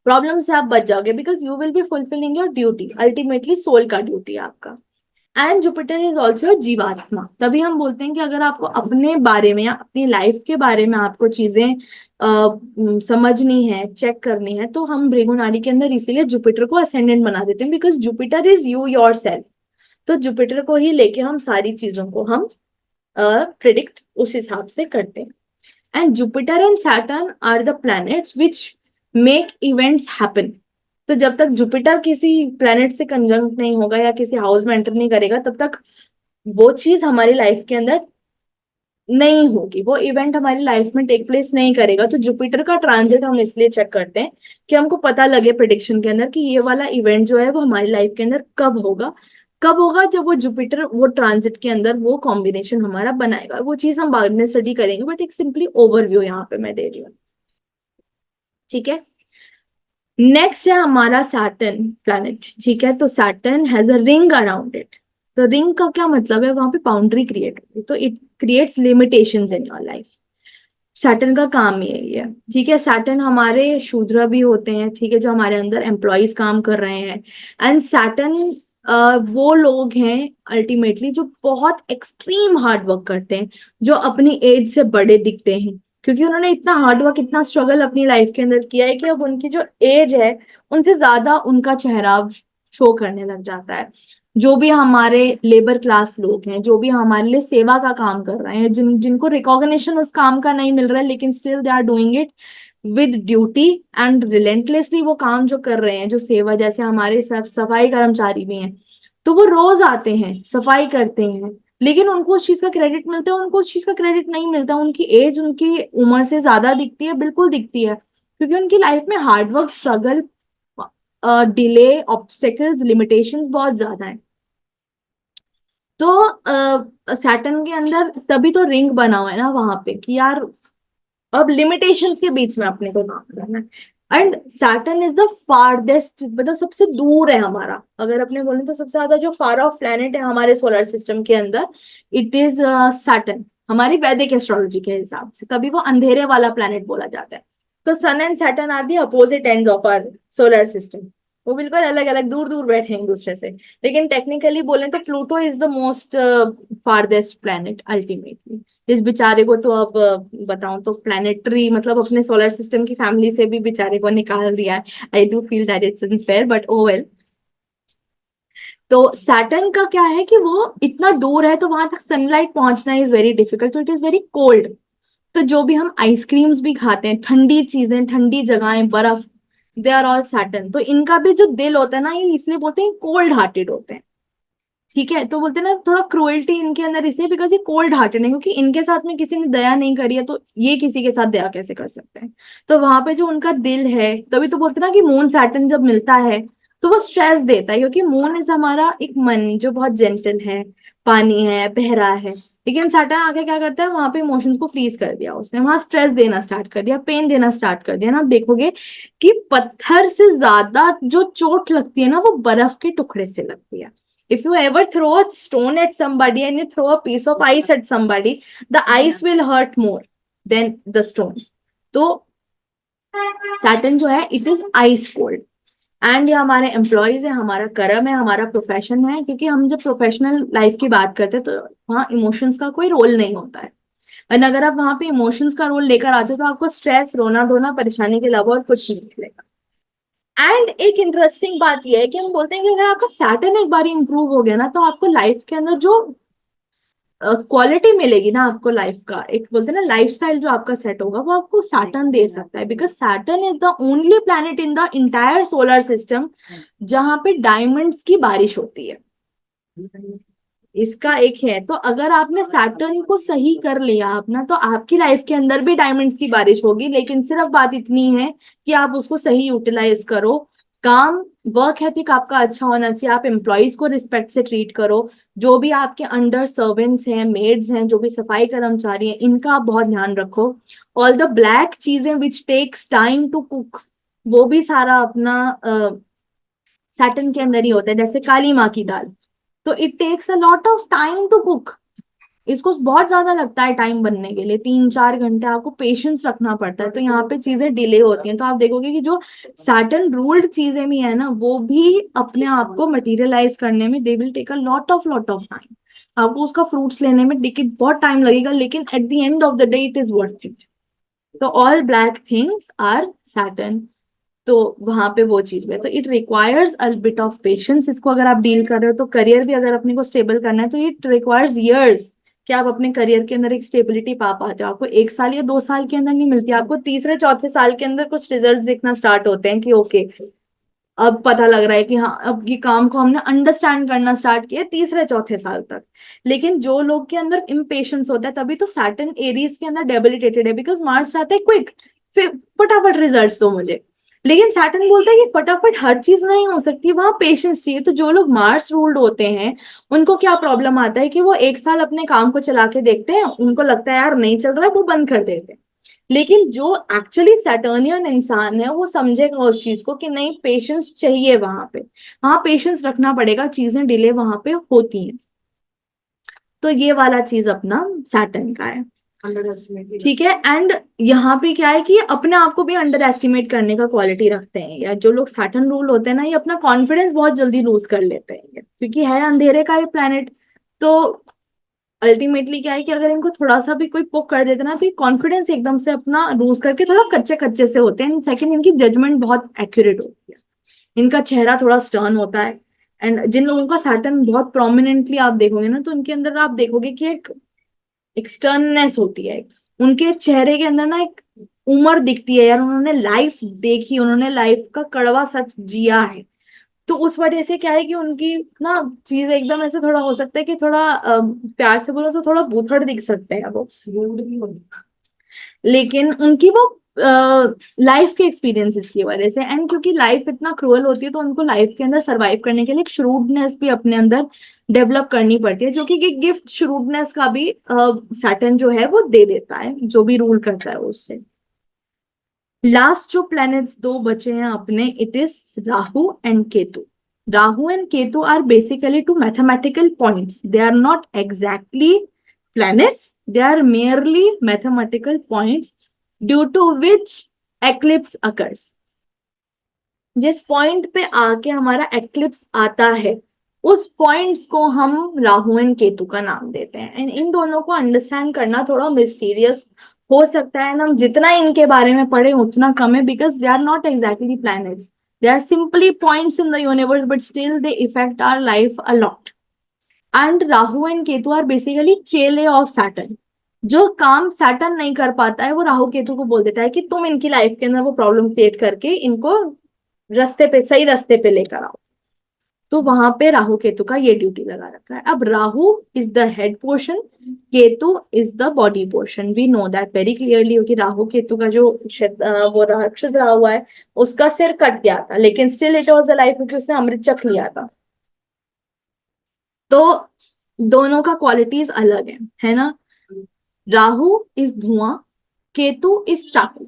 प्रॉब्लम से आप बच जाओगे, because you will be fulfilling your duty, ultimately soul का ड्यूटी है आपका। एंड जुपिटर इज ऑल्सो जीवात्मा। तभी हम बोलते हैं कि अगर आपको अपने बारे में या अपनी लाइफ के बारे में आपको चीजें समझनी है, चेक करनी है, तो हम भृगु नाड़ी के अंदर इसीलिए जुपिटर को असेंडेंट बना देते हैं, because Jupiter is you your self. तो जुपिटर को ही लेके हम सारी चीजों को हम प्रिडिक्ट उस हिसाब से करते हैं। And Jupiter and Saturn are the planets which make events happen. तो जब तक जुपिटर किसी प्लैनेट से कंजंक्ट नहीं होगा या किसी हाउस में एंटर नहीं करेगा, तब तक वो चीज हमारी लाइफ के अंदर नहीं होगी, वो इवेंट हमारी लाइफ में टेक प्लेस नहीं करेगा। तो जुपिटर का ट्रांजिट हम इसलिए चेक करते हैं कि हमको पता लगे प्रिडिक्शन के अंदर कि ये वाला इवेंट जो है वो हमारी लाइफ के अंदर कब होगा। कब होगा? जब वो जुपिटर वो ट्रांजिट के अंदर वो कॉम्बिनेशन हमारा बनाएगा। वो चीज हम बाद में स्टडी करेंगे, बट एक सिंपली ओवरव्यू यहाँ पे मैं दे रही हूँ। ठीक है, नेक्स्ट है हमारा सैटर्न प्लैनेट। ठीक है, तो Saturn has a ring around it. तो रिंग का क्या मतलब है? वहां पे बाउंड्री क्रिएट होगी, तो it creates limitations in your life. Saturn का काम यही है। ठीक है, सैटर्न हमारे शूद्र भी होते हैं, ठीक है, जो हमारे अंदर एम्प्लॉयज काम कर रहे हैं। एंड सैटर्न वो लोग हैं अल्टीमेटली जो बहुत एक्सट्रीम हार्ड वर्क करते हैं, जो अपनी एज से बड़े दिखते हैं, क्योंकि उन्होंने इतना हार्ड वर्क, इतना स्ट्रगल अपनी लाइफ के अंदर किया है कि अब उनकी जो एज है उनसे ज्यादा उनका चेहरा शो करने लग जाता है। जो भी हमारे लेबर क्लास लोग हैं, जो भी हमारे लिए सेवा का काम कर रहे हैं, जिनको रिकॉग्निशन उस काम का नहीं मिल रहा है, लेकिन still they are doing it with duty and relentlessly, वो काम जो कर रहे हैं, जो सेवा, जैसे हमारे सफाई कर्मचारी भी हैं, तो वो रोज आते हैं, सफाई करते हैं, लेकिन उनको उस चीज का क्रेडिट मिलता है, उनको उस चीज का क्रेडिट नहीं मिलता। उनकी एज उनकी उम्र से ज्यादा दिखती है, बिल्कुल दिखती है, क्योंकि उनकी लाइफ में hard work, struggle, delay, obstacles, limitations बहुत ज्यादा है। तो सैटर्न के अंदर तभी तो रिंग बना हुआ है ना वहां पे कि यार अब लिमिटेशंस के बीच में अपने को काम करना है। And Saturn is the farthest, मतलब सबसे दूर है हमारा, अगर अपने बोले तो सबसे ज्यादा जो फार ऑफ प्लेनेट है हमारे सोलर सिस्टम के अंदर, इट इज सैटर्न, हमारी वैदिक एस्ट्रोलॉजी के हिसाब से, तभी वो अंधेरे वाला प्लेनेट बोला जाता है। तो Sun and Saturn are the opposite end of our solar system, वो बिल्कुल अलग अलग दूर दूर बैठे हैं एक दूसरे से। लेकिन टेक्निकली बोले तो Pluto is the most farthest planet ultimately. इस बेचारे को तो अब बताऊं तो प्लानिटरी मतलब अपने सोलर सिस्टम की फैमिली से भी बेचारे को निकाल दिया है। I do feel that it's unfair but oh well. तो सैटर्न का क्या है कि वो इतना दूर है तो वहां तक सनलाइट पहुंचना इज वेरी डिफिकल्ट, तो इट इज वेरी कोल्ड। तो जो भी हम आइसक्रीम्स भी खाते हैं, ठंडी चीजें, ठंडी जगहें, बर्फ, दे आर ऑल सैटर्न। तो इनका भी जो दिल होता है ना, ये इसलिए बोलते हैं कोल्ड हार्टेड होते हैं। ठीक है, तो बोलते हैं ना थोड़ा क्रुएल्टी इनके अंदर इसलिए बिकॉज ये कोल्ड हार्टेड है, क्योंकि इनके साथ में किसी ने दया नहीं करी है तो ये किसी के साथ दया कैसे कर सकते हैं। तो वहां पे जो उनका दिल है, तभी तो बोलते हैं ना कि मून सैटर्न जब मिलता है तो वो स्ट्रेस देता है, क्योंकि मून इज हमारा एक मन जो बहुत जेंटल है, पानी है, बहरा है। लेकिन सैटर्न आके क्या करता है, वहां पे इमोशंस को फ्रीज कर दिया उसने, वहां स्ट्रेस देना स्टार्ट कर दिया, पेन देना स्टार्ट कर दिया ना। आप देखोगे कि पत्थर से ज्यादा जो चोट लगती है ना वो बर्फ के टुकड़े से लगती है। If you ever throw a stone at somebody and you throw a piece of ice at somebody, the ice will hurt more than the stone. तो सैटर्न जो है it is ice cold. And ये हमारे employees है, हमारा कर्म है, हमारा प्रोफेशन है, क्योंकि हम जब प्रोफेशनल लाइफ की बात करते हैं तो वहाँ इमोशंस का कोई रोल नहीं होता है। और अगर आप वहां पे इमोशंस का रोल लेकर आते हो तो आपको स्ट्रेस, रोना धोना, परेशानी के अलावा और कुछ नहीं मिलेगा। एंड एक इंटरेस्टिंग बात यह है कि हम बोलते हैं कि अगर आपका सैटर्न एक बार इंप्रूव हो गया ना तो आपको लाइफ के अंदर जो क्वालिटी मिलेगी ना आपको लाइफ का, एक बोलते हैं ना लाइफस्टाइल जो आपका सेट होगा, वो आपको सैटर्न दे सकता है। Because Saturn is the only planet in the entire solar system जहां पे डायमंड्स की बारिश होती है। इसका एक है, तो अगर आपने सैटर्न को सही कर लिया अपना तो आपकी लाइफ के अंदर भी डायमंड्स की बारिश होगी। लेकिन सिर्फ बात इतनी है कि आप उसको सही यूटिलाइज करो। काम, वर्क एथिक आपका अच्छा होना चाहिए, आप एम्प्लॉयज को रिस्पेक्ट से ट्रीट करो। जो भी आपके अंडर सर्वेंट्स हैं, मेड्स हैं, जो भी सफाई कर्मचारी हैं, इनका आप बहुत ध्यान रखो। ऑल द ब्लैक चीजें which takes time to cook, वो भी सारा अपना सैटर्न के अंदर ही होता है। जैसे काली माँ की दाल, तो it takes a lot of time to cook, इसको बहुत ज्यादा लगता है टाइम बनने के लिए, 3-4 घंटे आपको पेशेंस रखना पड़ता है। तो यहाँ पे चीजें डिले होती हैं। तो आप देखोगे कि जो सैटर्न रूल्ड चीजें भी है ना वो भी अपने आप को मटेरियलाइज करने में they will take a lot of time. आपको उसका फ्रूट्स लेने में देखिए बहुत टाइम लगेगा, लेकिन at the end of the day it is worth it. तो all black things are Saturn. तो वहां पे वो चीज है, तो it requires a bit of patience. इसको अगर आप डील कर रहे हो तो करियर भी अगर अपने को स्टेबल करना है तो इट रिक्वायर्स इयर्स कि आप अपने करियर के अंदर एक स्टेबिलिटी पा पाते हो। आपको 1 साल या 2 साल के अंदर नहीं मिलती, आपको तीसरे चौथे साल के अंदर कुछ रिजल्ट दिखना स्टार्ट होते हैं कि ओके अब पता लग रहा है कि हाँ अब ये काम को हमने अंडरस्टैंड करना स्टार्ट किया, तीसरे चौथे साल तक। लेकिन जो लोग के अंदर इम्पेशंस होता है तभी तो सैटर्न एरीज के अंदर डेबिलिटेटेड है, बिकॉज मार्स चाहते हैं क्विक, फिर फटाफट रिजल्ट्स दो मुझे। लेकिन सैटर्न बोलता है कि फटाफट हर चीज नहीं हो सकती, वहां पेशेंस चाहिए। तो जो लोग मार्स रूल्ड होते हैं उनको क्या प्रॉब्लम आता है कि वो 1 साल अपने काम को चला के देखते हैं, उनको लगता है यार नहीं चल रहा है, वो बंद कर देते हैं। लेकिन जो एक्चुअली सैटर्नियन इंसान है वो समझेगा उस चीज को कि नहीं, पेशेंस चाहिए वहां पे, हाँ पेशेंस रखना पड़ेगा, चीजें डिले वहां पे होती हैं। तो ये वाला चीज अपना सैटर्न का है। ठीक है, एंड यहाँ पे क्या है कि ये अपने आप को भी अंडर एस्टिमेट करने का क्वालिटी रखते हैं, या जो लोग सैटर्न रूल होते हैं ना ये अपना कॉन्फिडेंस बहुत जल्दी लूज कर लेते हैं क्योंकि है अंधेरे का ये प्लेनेट। तो अल्टीमेटली क्या है कि अगर इनको थोड़ा सा भी कोई पुक कर देते ना तो कॉन्फिडेंस एकदम से अपना लूज करके थोड़ा कच्चे कच्चे से होते हैं। सेकंड, इनकी जजमेंट बहुत एक्यूरेट होती है, इनका चेहरा थोड़ा स्टर्न होता है। एंड जिन लोगों का सैटर्न बहुत प्रोमिनेंटली आप देखोगे ना तो उनके अंदर आप देखोगे कि एक स्टर्ननेस होती है, उनके चेहरे के अंदर ना एक उम्र दिखती है यार, उन्होंने लाइफ देखी, उन्होंने लाइफ का कड़वा सच जिया है। तो उस वजह से क्या है कि उनकी ना चीज एकदम ऐसे थोड़ा हो सकता है कि थोड़ा प्यार से बोलो तो थोड़ा भूथड़ दिख सकते हैं वो, लेकिन उनकी वो लाइफ के एक्सपीरियंसेस की वजह से, एंड क्योंकि लाइफ इतना क्रूअल होती है तो उनको लाइफ के अंदर सरवाइव करने के लिए एक श्रूडनेस भी अपने अंदर डेवलप करनी पड़ती है, जो कि गिफ्ट श्रूडनेस का भी सैटर्न जो है वो दे देता है, जो भी रूल करता है उससे। लास्ट जो प्लैनेट्स दो बचे हैं अपने, it is Rahu and Ketu. Rahu and Ketu are basically two mathematical points, they are not exactly planets, they are merely mathematical points due to which eclipse occurs। जिस पॉइंट पे आके हमारा एक्लिप्स आता है उस पॉइंट्स को हम राहु एंड केतु का नाम देते हैं, एंड इन दोनों को अंडरस्टैंड करना थोड़ा मिस्टीरियस हो सकता है, एंड हम जितना इनके बारे में पढ़े उतना कम है, because they are not exactly planets, they are simply points in the universe, but still they effect our life a lot. And Rahu and Ketu are basically चेले ऑफ सैटर्न। जो काम सैटर्न नहीं कर पाता है वो राहु केतु को बोल देता है कि तुम इनकी लाइफ के अंदर वो प्रॉब्लम क्रिएट करके इनको रास्ते पे, सही रास्ते पे लेकर आओ। तो वहां पे राहु केतु का ये ड्यूटी लगा रखा है। अब Rahu is the head portion, Ketu is the body portion. We know that very clearly, कि राहु केतु का जो वो राक्षस रहा हुआ है उसका सिर कट गया था, लेकिन still it was the life क्योंकि उसने अमृत चख लिया था। तो दोनों का क्वालिटीज अलग है ना। राहु इज धुआं, केतु इज चाकू।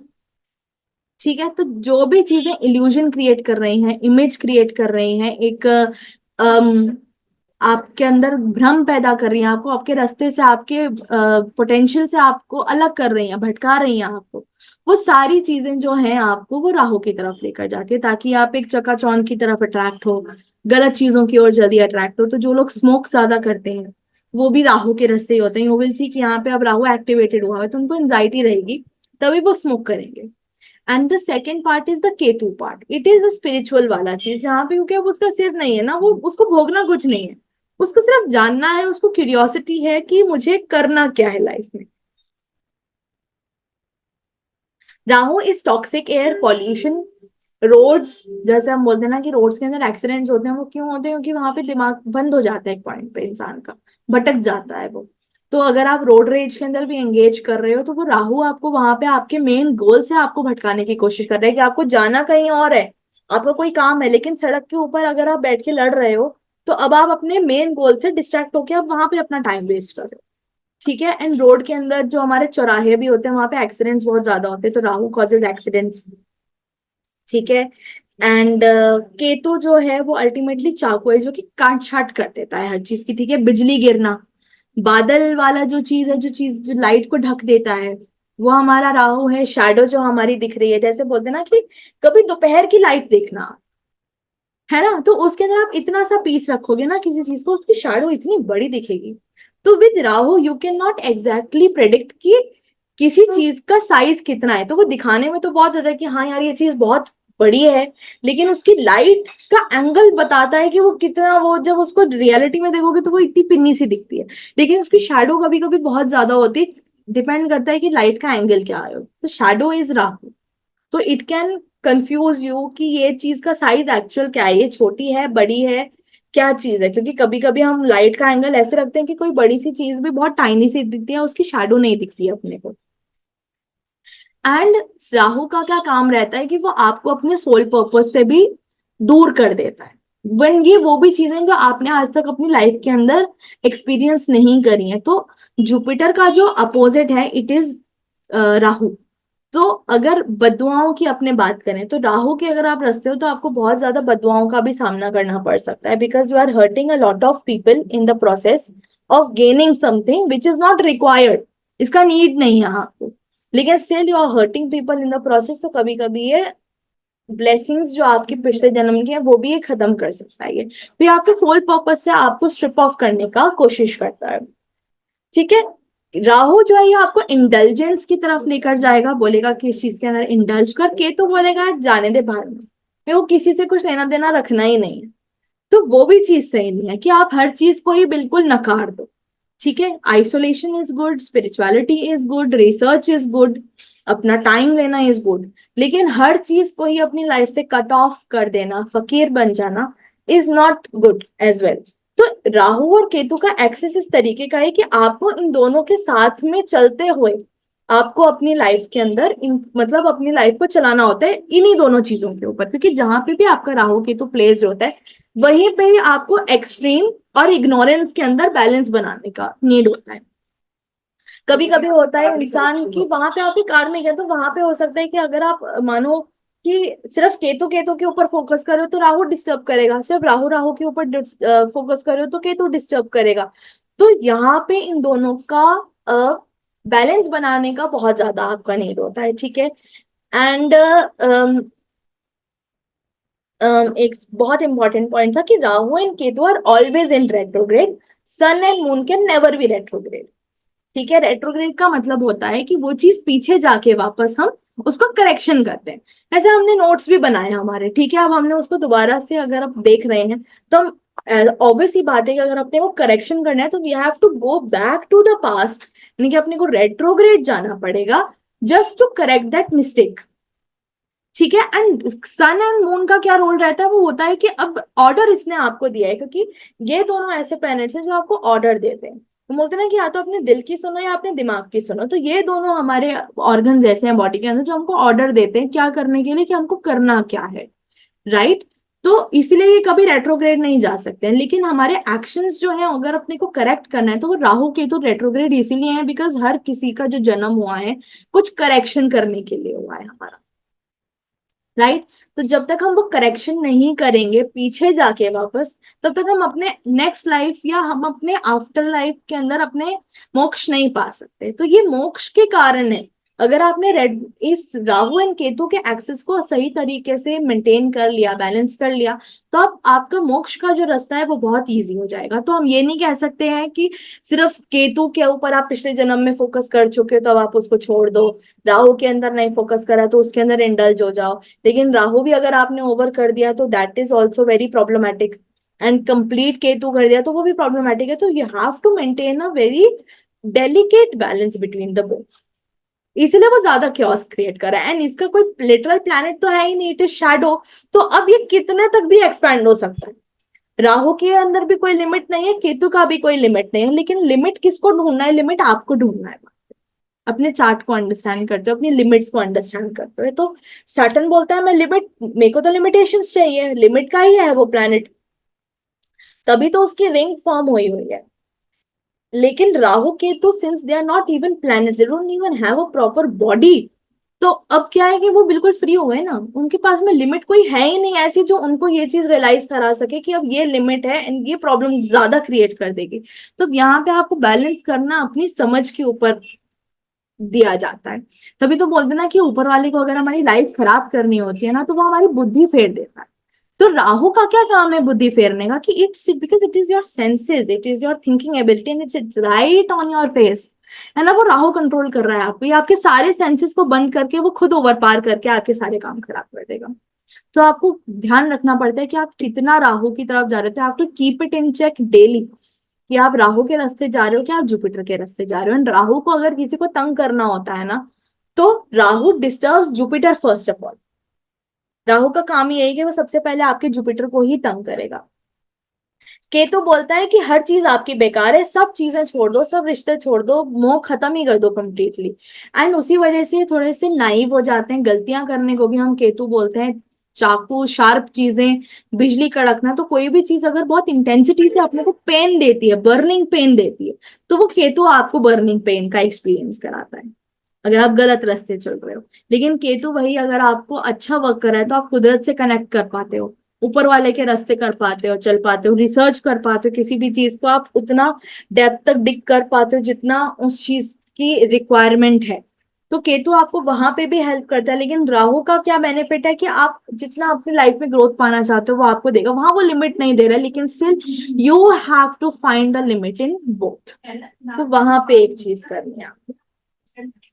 ठीक है, तो जो भी चीजें इल्यूजन क्रिएट कर रही हैं, इमेज क्रिएट कर रही हैं, एक आपके अंदर भ्रम पैदा कर रही हैं, आपको आपके रास्ते से, आपके पोटेंशियल से आपको अलग कर रही हैं, भटका रही हैं आपको, वो सारी चीजें जो हैं आपको वो राहु की तरफ लेकर जाती है, ताकि आप एक चकाचौंध की तरफ अट्रैक्ट हो, गलत चीजों की ओर जल्दी अट्रैक्ट हो। तो जो लोग स्मोक ज्यादा करते हैं वो भी राहु के रास्ते ही होते हैं। यू विल सी कि यहाँ पे अब राहु एक्टिवेटेड हुआ है तो उनको एंजाइटी रहेगी, तभी वो स्मोक करेंगे। And the second part is the Ketu part, it is the spiritual वाला चीज, जहाँ पे क्योंकि अब उसका सिर नहीं है ना, वो उसको भोगना कुछ नहीं है, उसको सिर्फ जानना है, उसको क्यूरियोसिटी है कि मुझे करना क्या है लाइफ में। Rahu is toxic air pollution, roads, जैसे हम बोलते हैं ना कि रोड्स के अंदर एक्सीडेंट्स होते हैं, वो क्यों होते हैं? क्योंकि वहां पे दिमाग बंद हो जाता है एक पॉइंट पे, इंसान का भटक जाता है वो। तो अगर आप रोड रेज के अंदर भी एंगेज कर रहे हो तो वो राहु आपको वहां पे आपके मेन गोल से आपको भटकाने की कोशिश कर रहा है, कि आपको जाना कहीं और है, आपका कोई काम है, लेकिन सड़क के ऊपर अगर आप बैठ के लड़ रहे हो तो अब आप अपने मेन गोल से डिस्ट्रैक्ट होके आप वहां पे अपना टाइम वेस्ट कर रहे हो। ठीक है, एंड रोड के अंदर जो हमारे चौराहे भी होते हैं वहां पे एक्सीडेंट्स बहुत ज्यादा होते हैं, तो राहु कॉजेज एक्सीडेंट्स। ठीक है, एंड केतु जो है वो अल्टीमेटली चाकू है, जो कि काट छाट कर देता है हर चीज की। ठीक है, बिजली गिरना, बादल वाला जो चीज है, जो चीज जो लाइट को ढक देता है, वो हमारा राहु है। शैडो जो हमारी दिख रही है, जैसे बोलते हैं ना कि कभी दोपहर की लाइट देखना, है ना, तो उसके अंदर आप इतना सा पीस रखोगे ना किसी चीज को, उसकी शैडो इतनी बड़ी दिखेगी। तो with Rahu you can not exactly predict कि किसी चीज का साइज कितना है। तो वो दिखाने में तो बहुत ज्यादा है कि हाँ यार ये चीज बहुत बड़ी है, लेकिन उसकी लाइट का एंगल बताता है कि वो कितना, वो जब उसको रियलिटी में देखोगे तो वो इतनी पिन्नी सी दिखती है, लेकिन उसकी शैडो कभी कभी बहुत ज्यादा होती है। डिपेंड करता है कि लाइट का एंगल क्या है। तो शैडो इज राहु, तो इट कैन कंफ्यूज यू कि ये चीज का साइज एक्चुअल क्या है, ये छोटी है, बड़ी है, क्या चीज है। क्योंकि कभी कभी हम लाइट का एंगल ऐसे रखते हैं कि कोई बड़ी सी चीज भी बहुत टाइनी सी दिखती है, उसकी शैडो नहीं दिखती है अपने को। एंड राहु का क्या काम रहता है कि वो आपको अपने सोल पर्पस से भी दूर कर देता है, वन ये वो भी चीजें जो आपने आज तक अपनी लाइफ के अंदर एक्सपीरियंस नहीं करी है। तो जुपिटर का जो अपोजिट है इट इज राहु। तो अगर बददुआओं की अपने बात करें तो राहु के अगर आप रखते हो तो आपको बहुत ज्यादा बददुआओं का भी सामना करना पड़ सकता है, because you are hurting a lot of people in the process of gaining something which is not required. इसका नीड नहीं है आपको, लेकिन still you are hurting people in the process. तो कभी कभी ये ब्लेसिंग्स जो आपके पिछले जन्म के हैं वो भी ये खत्म कर सकता है। ये तो ये आपके सोल पर्पस से आपको स्ट्रिप ऑफ करने का कोशिश करता है। ठीक है, राहु जो है ये आपको इंडल्जेंस की तरफ लेकर जाएगा, बोलेगा कि इस चीज के अंदर इंडल्ज कर, केतु बोलेगा जाने दे बाहर में, मेरे को किसी से कुछ लेना देना रखना ही नहीं है। तो वो भी चीज सही नहीं है कि आप हर चीज को ही बिल्कुल नकार दो। ठीक है, isolation is good, spirituality is good, research is good, अपना टाइम लेना इज गुड, लेकिन हर चीज को ही अपनी लाइफ से कट ऑफ कर देना, फकीर बन जाना is not good as well. तो राहु और केतु का एक्सेस इस तरीके का है कि आपको इन दोनों के साथ में चलते हुए आपको अपनी लाइफ के अंदर मतलब अपनी लाइफ को चलाना होता है इन्हीं दोनों चीजों के ऊपर, क्योंकि जहां पे भी आपका राहु केतु प्लेस्ड होता है वहीं पे ही आपको एक्सट्रीम और इग्नोरेंस के अंदर बैलेंस बनाने का नीड होता है। कभी कभी होता है इंसान की वहां पे आपके कार्मिक है, तो वहां पे हो सकता है कि अगर आप मानो कि सिर्फ केतु केतु के ऊपर फोकस करो तो राहु डिस्टर्ब करेगा, सिर्फ राहु राहु के ऊपर फोकस करो तो केतु डिस्टर्ब करेगा। तो यहाँ पे इन दोनों का बैलेंस बनाने का बहुत ज्यादा आपका नीड होता है, ठीक है। एंड एक बहुत इंपॉर्टेंट पॉइंट था कि Rahu and Ketu are always in retrograde, sun and moon can never be retrograde. ठीक है, रेट्रोग्रेड का मतलब होता है कि वो चीज पीछे जाके वापस हम उसको करेक्शन करते हैं। ऐसे हमने नोट्स भी बनाए हमारे, ठीक है, अब हमने उसको दोबारा से अगर आप देख रहे हैं तो हम ऑब्वियस ही बात है कि अगर अपने को करेक्शन करना है तो we have to go back to the past, यानी कि अपने को रेट्रोग्रेड जाना पड़ेगा just to correct that mistake. ठीक है, एंड सन एंड मून का क्या रोल रहता है, वो होता है कि अब ऑर्डर इसने आपको दिया है, क्योंकि ये दोनों ऐसे प्लैनेट्स हैं जो आपको ऑर्डर देते हैं। तो बोलते हैं ना कि या तो अपने दिल की सुनो या अपने दिमाग की सुनो, तो ये दोनों हमारे ऑर्गन ऐसे हैं बॉडी के अंदर जो हमको ऑर्डर देते हैं क्या करने के लिए, कि हमको करना क्या है, राइट। तो इसलिए ये कभी रेट्रोग्रेड नहीं जा सकते हैं, लेकिन हमारे एक्शंस जो हैं अगर अपने को करेक्ट करना है तो वो राहु के तो रेट्रोग्रेड इसीलिए है बिकॉज हर किसी का जो जन्म हुआ है कुछ करेक्शन करने के लिए हुआ है हमारा, राइट। तो जब तक हम वो करेक्शन नहीं करेंगे पीछे जाके वापस, तब तक हम अपने नेक्स्ट लाइफ या हम अपने आफ्टर लाइफ के अंदर अपने मोक्ष नहीं पा सकते। तो ये मोक्ष के कारण है, अगर आपने रेड इस राहु एंड केतु के एक्सेस को सही तरीके से मेंटेन कर लिया, बैलेंस कर लिया, तो अब आपका मोक्ष का जो रास्ता है वो बहुत इजी हो जाएगा। तो हम ये नहीं कह सकते हैं कि सिर्फ केतु के ऊपर आप पिछले जन्म में फोकस कर चुके हो तो अब आप उसको छोड़ दो, राहु के अंदर नहीं फोकस करा तो उसके अंदर इंडल्ज हो जाओ। लेकिन राहु भी अगर आपने ओवर कर दिया तो that is also very problematic, and complete Ketu कर दिया तो वो भी प्रॉब्लमैटिक है। तो you have to maintain a very delicate balance between the both, इसलिए वो ज्यादा क्योस क्रिएट कर रहा है। एंड इसका कोई लिटरल प्लैनेट तो है ही नहीं, इट इज शैडो। तो अब ये कितने तक भी एक्सपैंड हो सकता है, राहु के अंदर भी कोई लिमिट नहीं है, केतु का भी कोई लिमिट नहीं है, लेकिन लिमिट किसको ढूंढना है, लिमिट आपको ढूंढना है। अपने चार्ट को अंडरस्टैंड करते हो, अपनी लिमिट्स को अंडरस्टैंड करते हो। तो सैटर्न बोलता है मैं लिमिट, मेरे को तो लिमिटेशंस चाहिए, लिमिट का ही है वो प्लैनेट, तभी तो उसकी रिंग फॉर्म हुई है। लेकिन Rahu Ketu since they are not even planets, they don't even have a proper body, तो अब क्या है कि वो बिल्कुल फ्री हो गए ना, उनके पास में लिमिट कोई है ही नहीं ऐसी जो उनको ये चीज रियलाइज करा सके कि अब ये लिमिट है एंड ये प्रॉब्लम ज्यादा क्रिएट कर देगी। तो यहाँ पे आपको बैलेंस करना अपनी समझ के ऊपर दिया जाता है। तभी तो बोलते ना कि ऊपर वाले को अगर हमारी लाइफ खराब करनी होती है ना तो वो हमारी बुद्धि फेर देता है। तो राहु का क्या काम है बुद्धि फेरने का, कि it's because it is your senses, it is your thinking ability and it's right on your face, है ना। वो राहु कंट्रोल कर रहा है आपको, ये आपके सारे सेंसेस को बंद करके वो खुद ओवर पार करके आपके सारे काम खराब कर देगा। तो आपको ध्यान रखना पड़ता है कि आप कितना राहु की तरफ जा रहे थे, आप to keep it in check daily, कि आप राहु के रास्ते जा रहे हो कि आप जुपिटर के रास्ते जा रहे हो। एंड राहु को अगर किसी को तंग करना होता है ना, तो Rahu disturbs Jupiter first of all. Rahu का काम ये है कि वो सबसे पहले आपके जुपिटर को ही तंग करेगा। केतु बोलता है कि हर चीज आपकी बेकार है, सब चीजें छोड़ दो, सब रिश्ते छोड़ दो, मोह खत्म ही कर दो कंप्लीटली। एंड उसी वजह से थोड़े से नाइव हो जाते हैं, गलतियां करने को भी हम केतु बोलते हैं। चाकू शार्प चीजें, बिजली कड़कना, तो कोई भी चीज अगर बहुत इंटेंसिटी से अपने को पेन देती है, बर्निंग पेन देती है, तो वो केतु आपको बर्निंग पेन का एक्सपीरियंस कराता है अगर आप गलत रास्ते चल रहे हो। लेकिन केतु वही अगर आपको अच्छा वर्क कर रहा है तो आप कुदरत से कनेक्ट कर पाते हो, ऊपर वाले के रास्ते कर पाते हो, चल पाते हो, रिसर्च कर पाते हो, किसी भी चीज को आप उतना डेप्थ तक डिग कर पाते हो जितना उस चीज की रिक्वायरमेंट है। तो केतु आपको वहां पे भी हेल्प करता है। लेकिन राहु का क्या बेनिफिट है कि आप जितना अपनी लाइफ में ग्रोथ पाना चाहते हो वो आपको देगा, वहां वो लिमिट नहीं दे रहा है, लेकिन still you have to find a limit in both. तो वहां पे एक चीज करनी है आपको।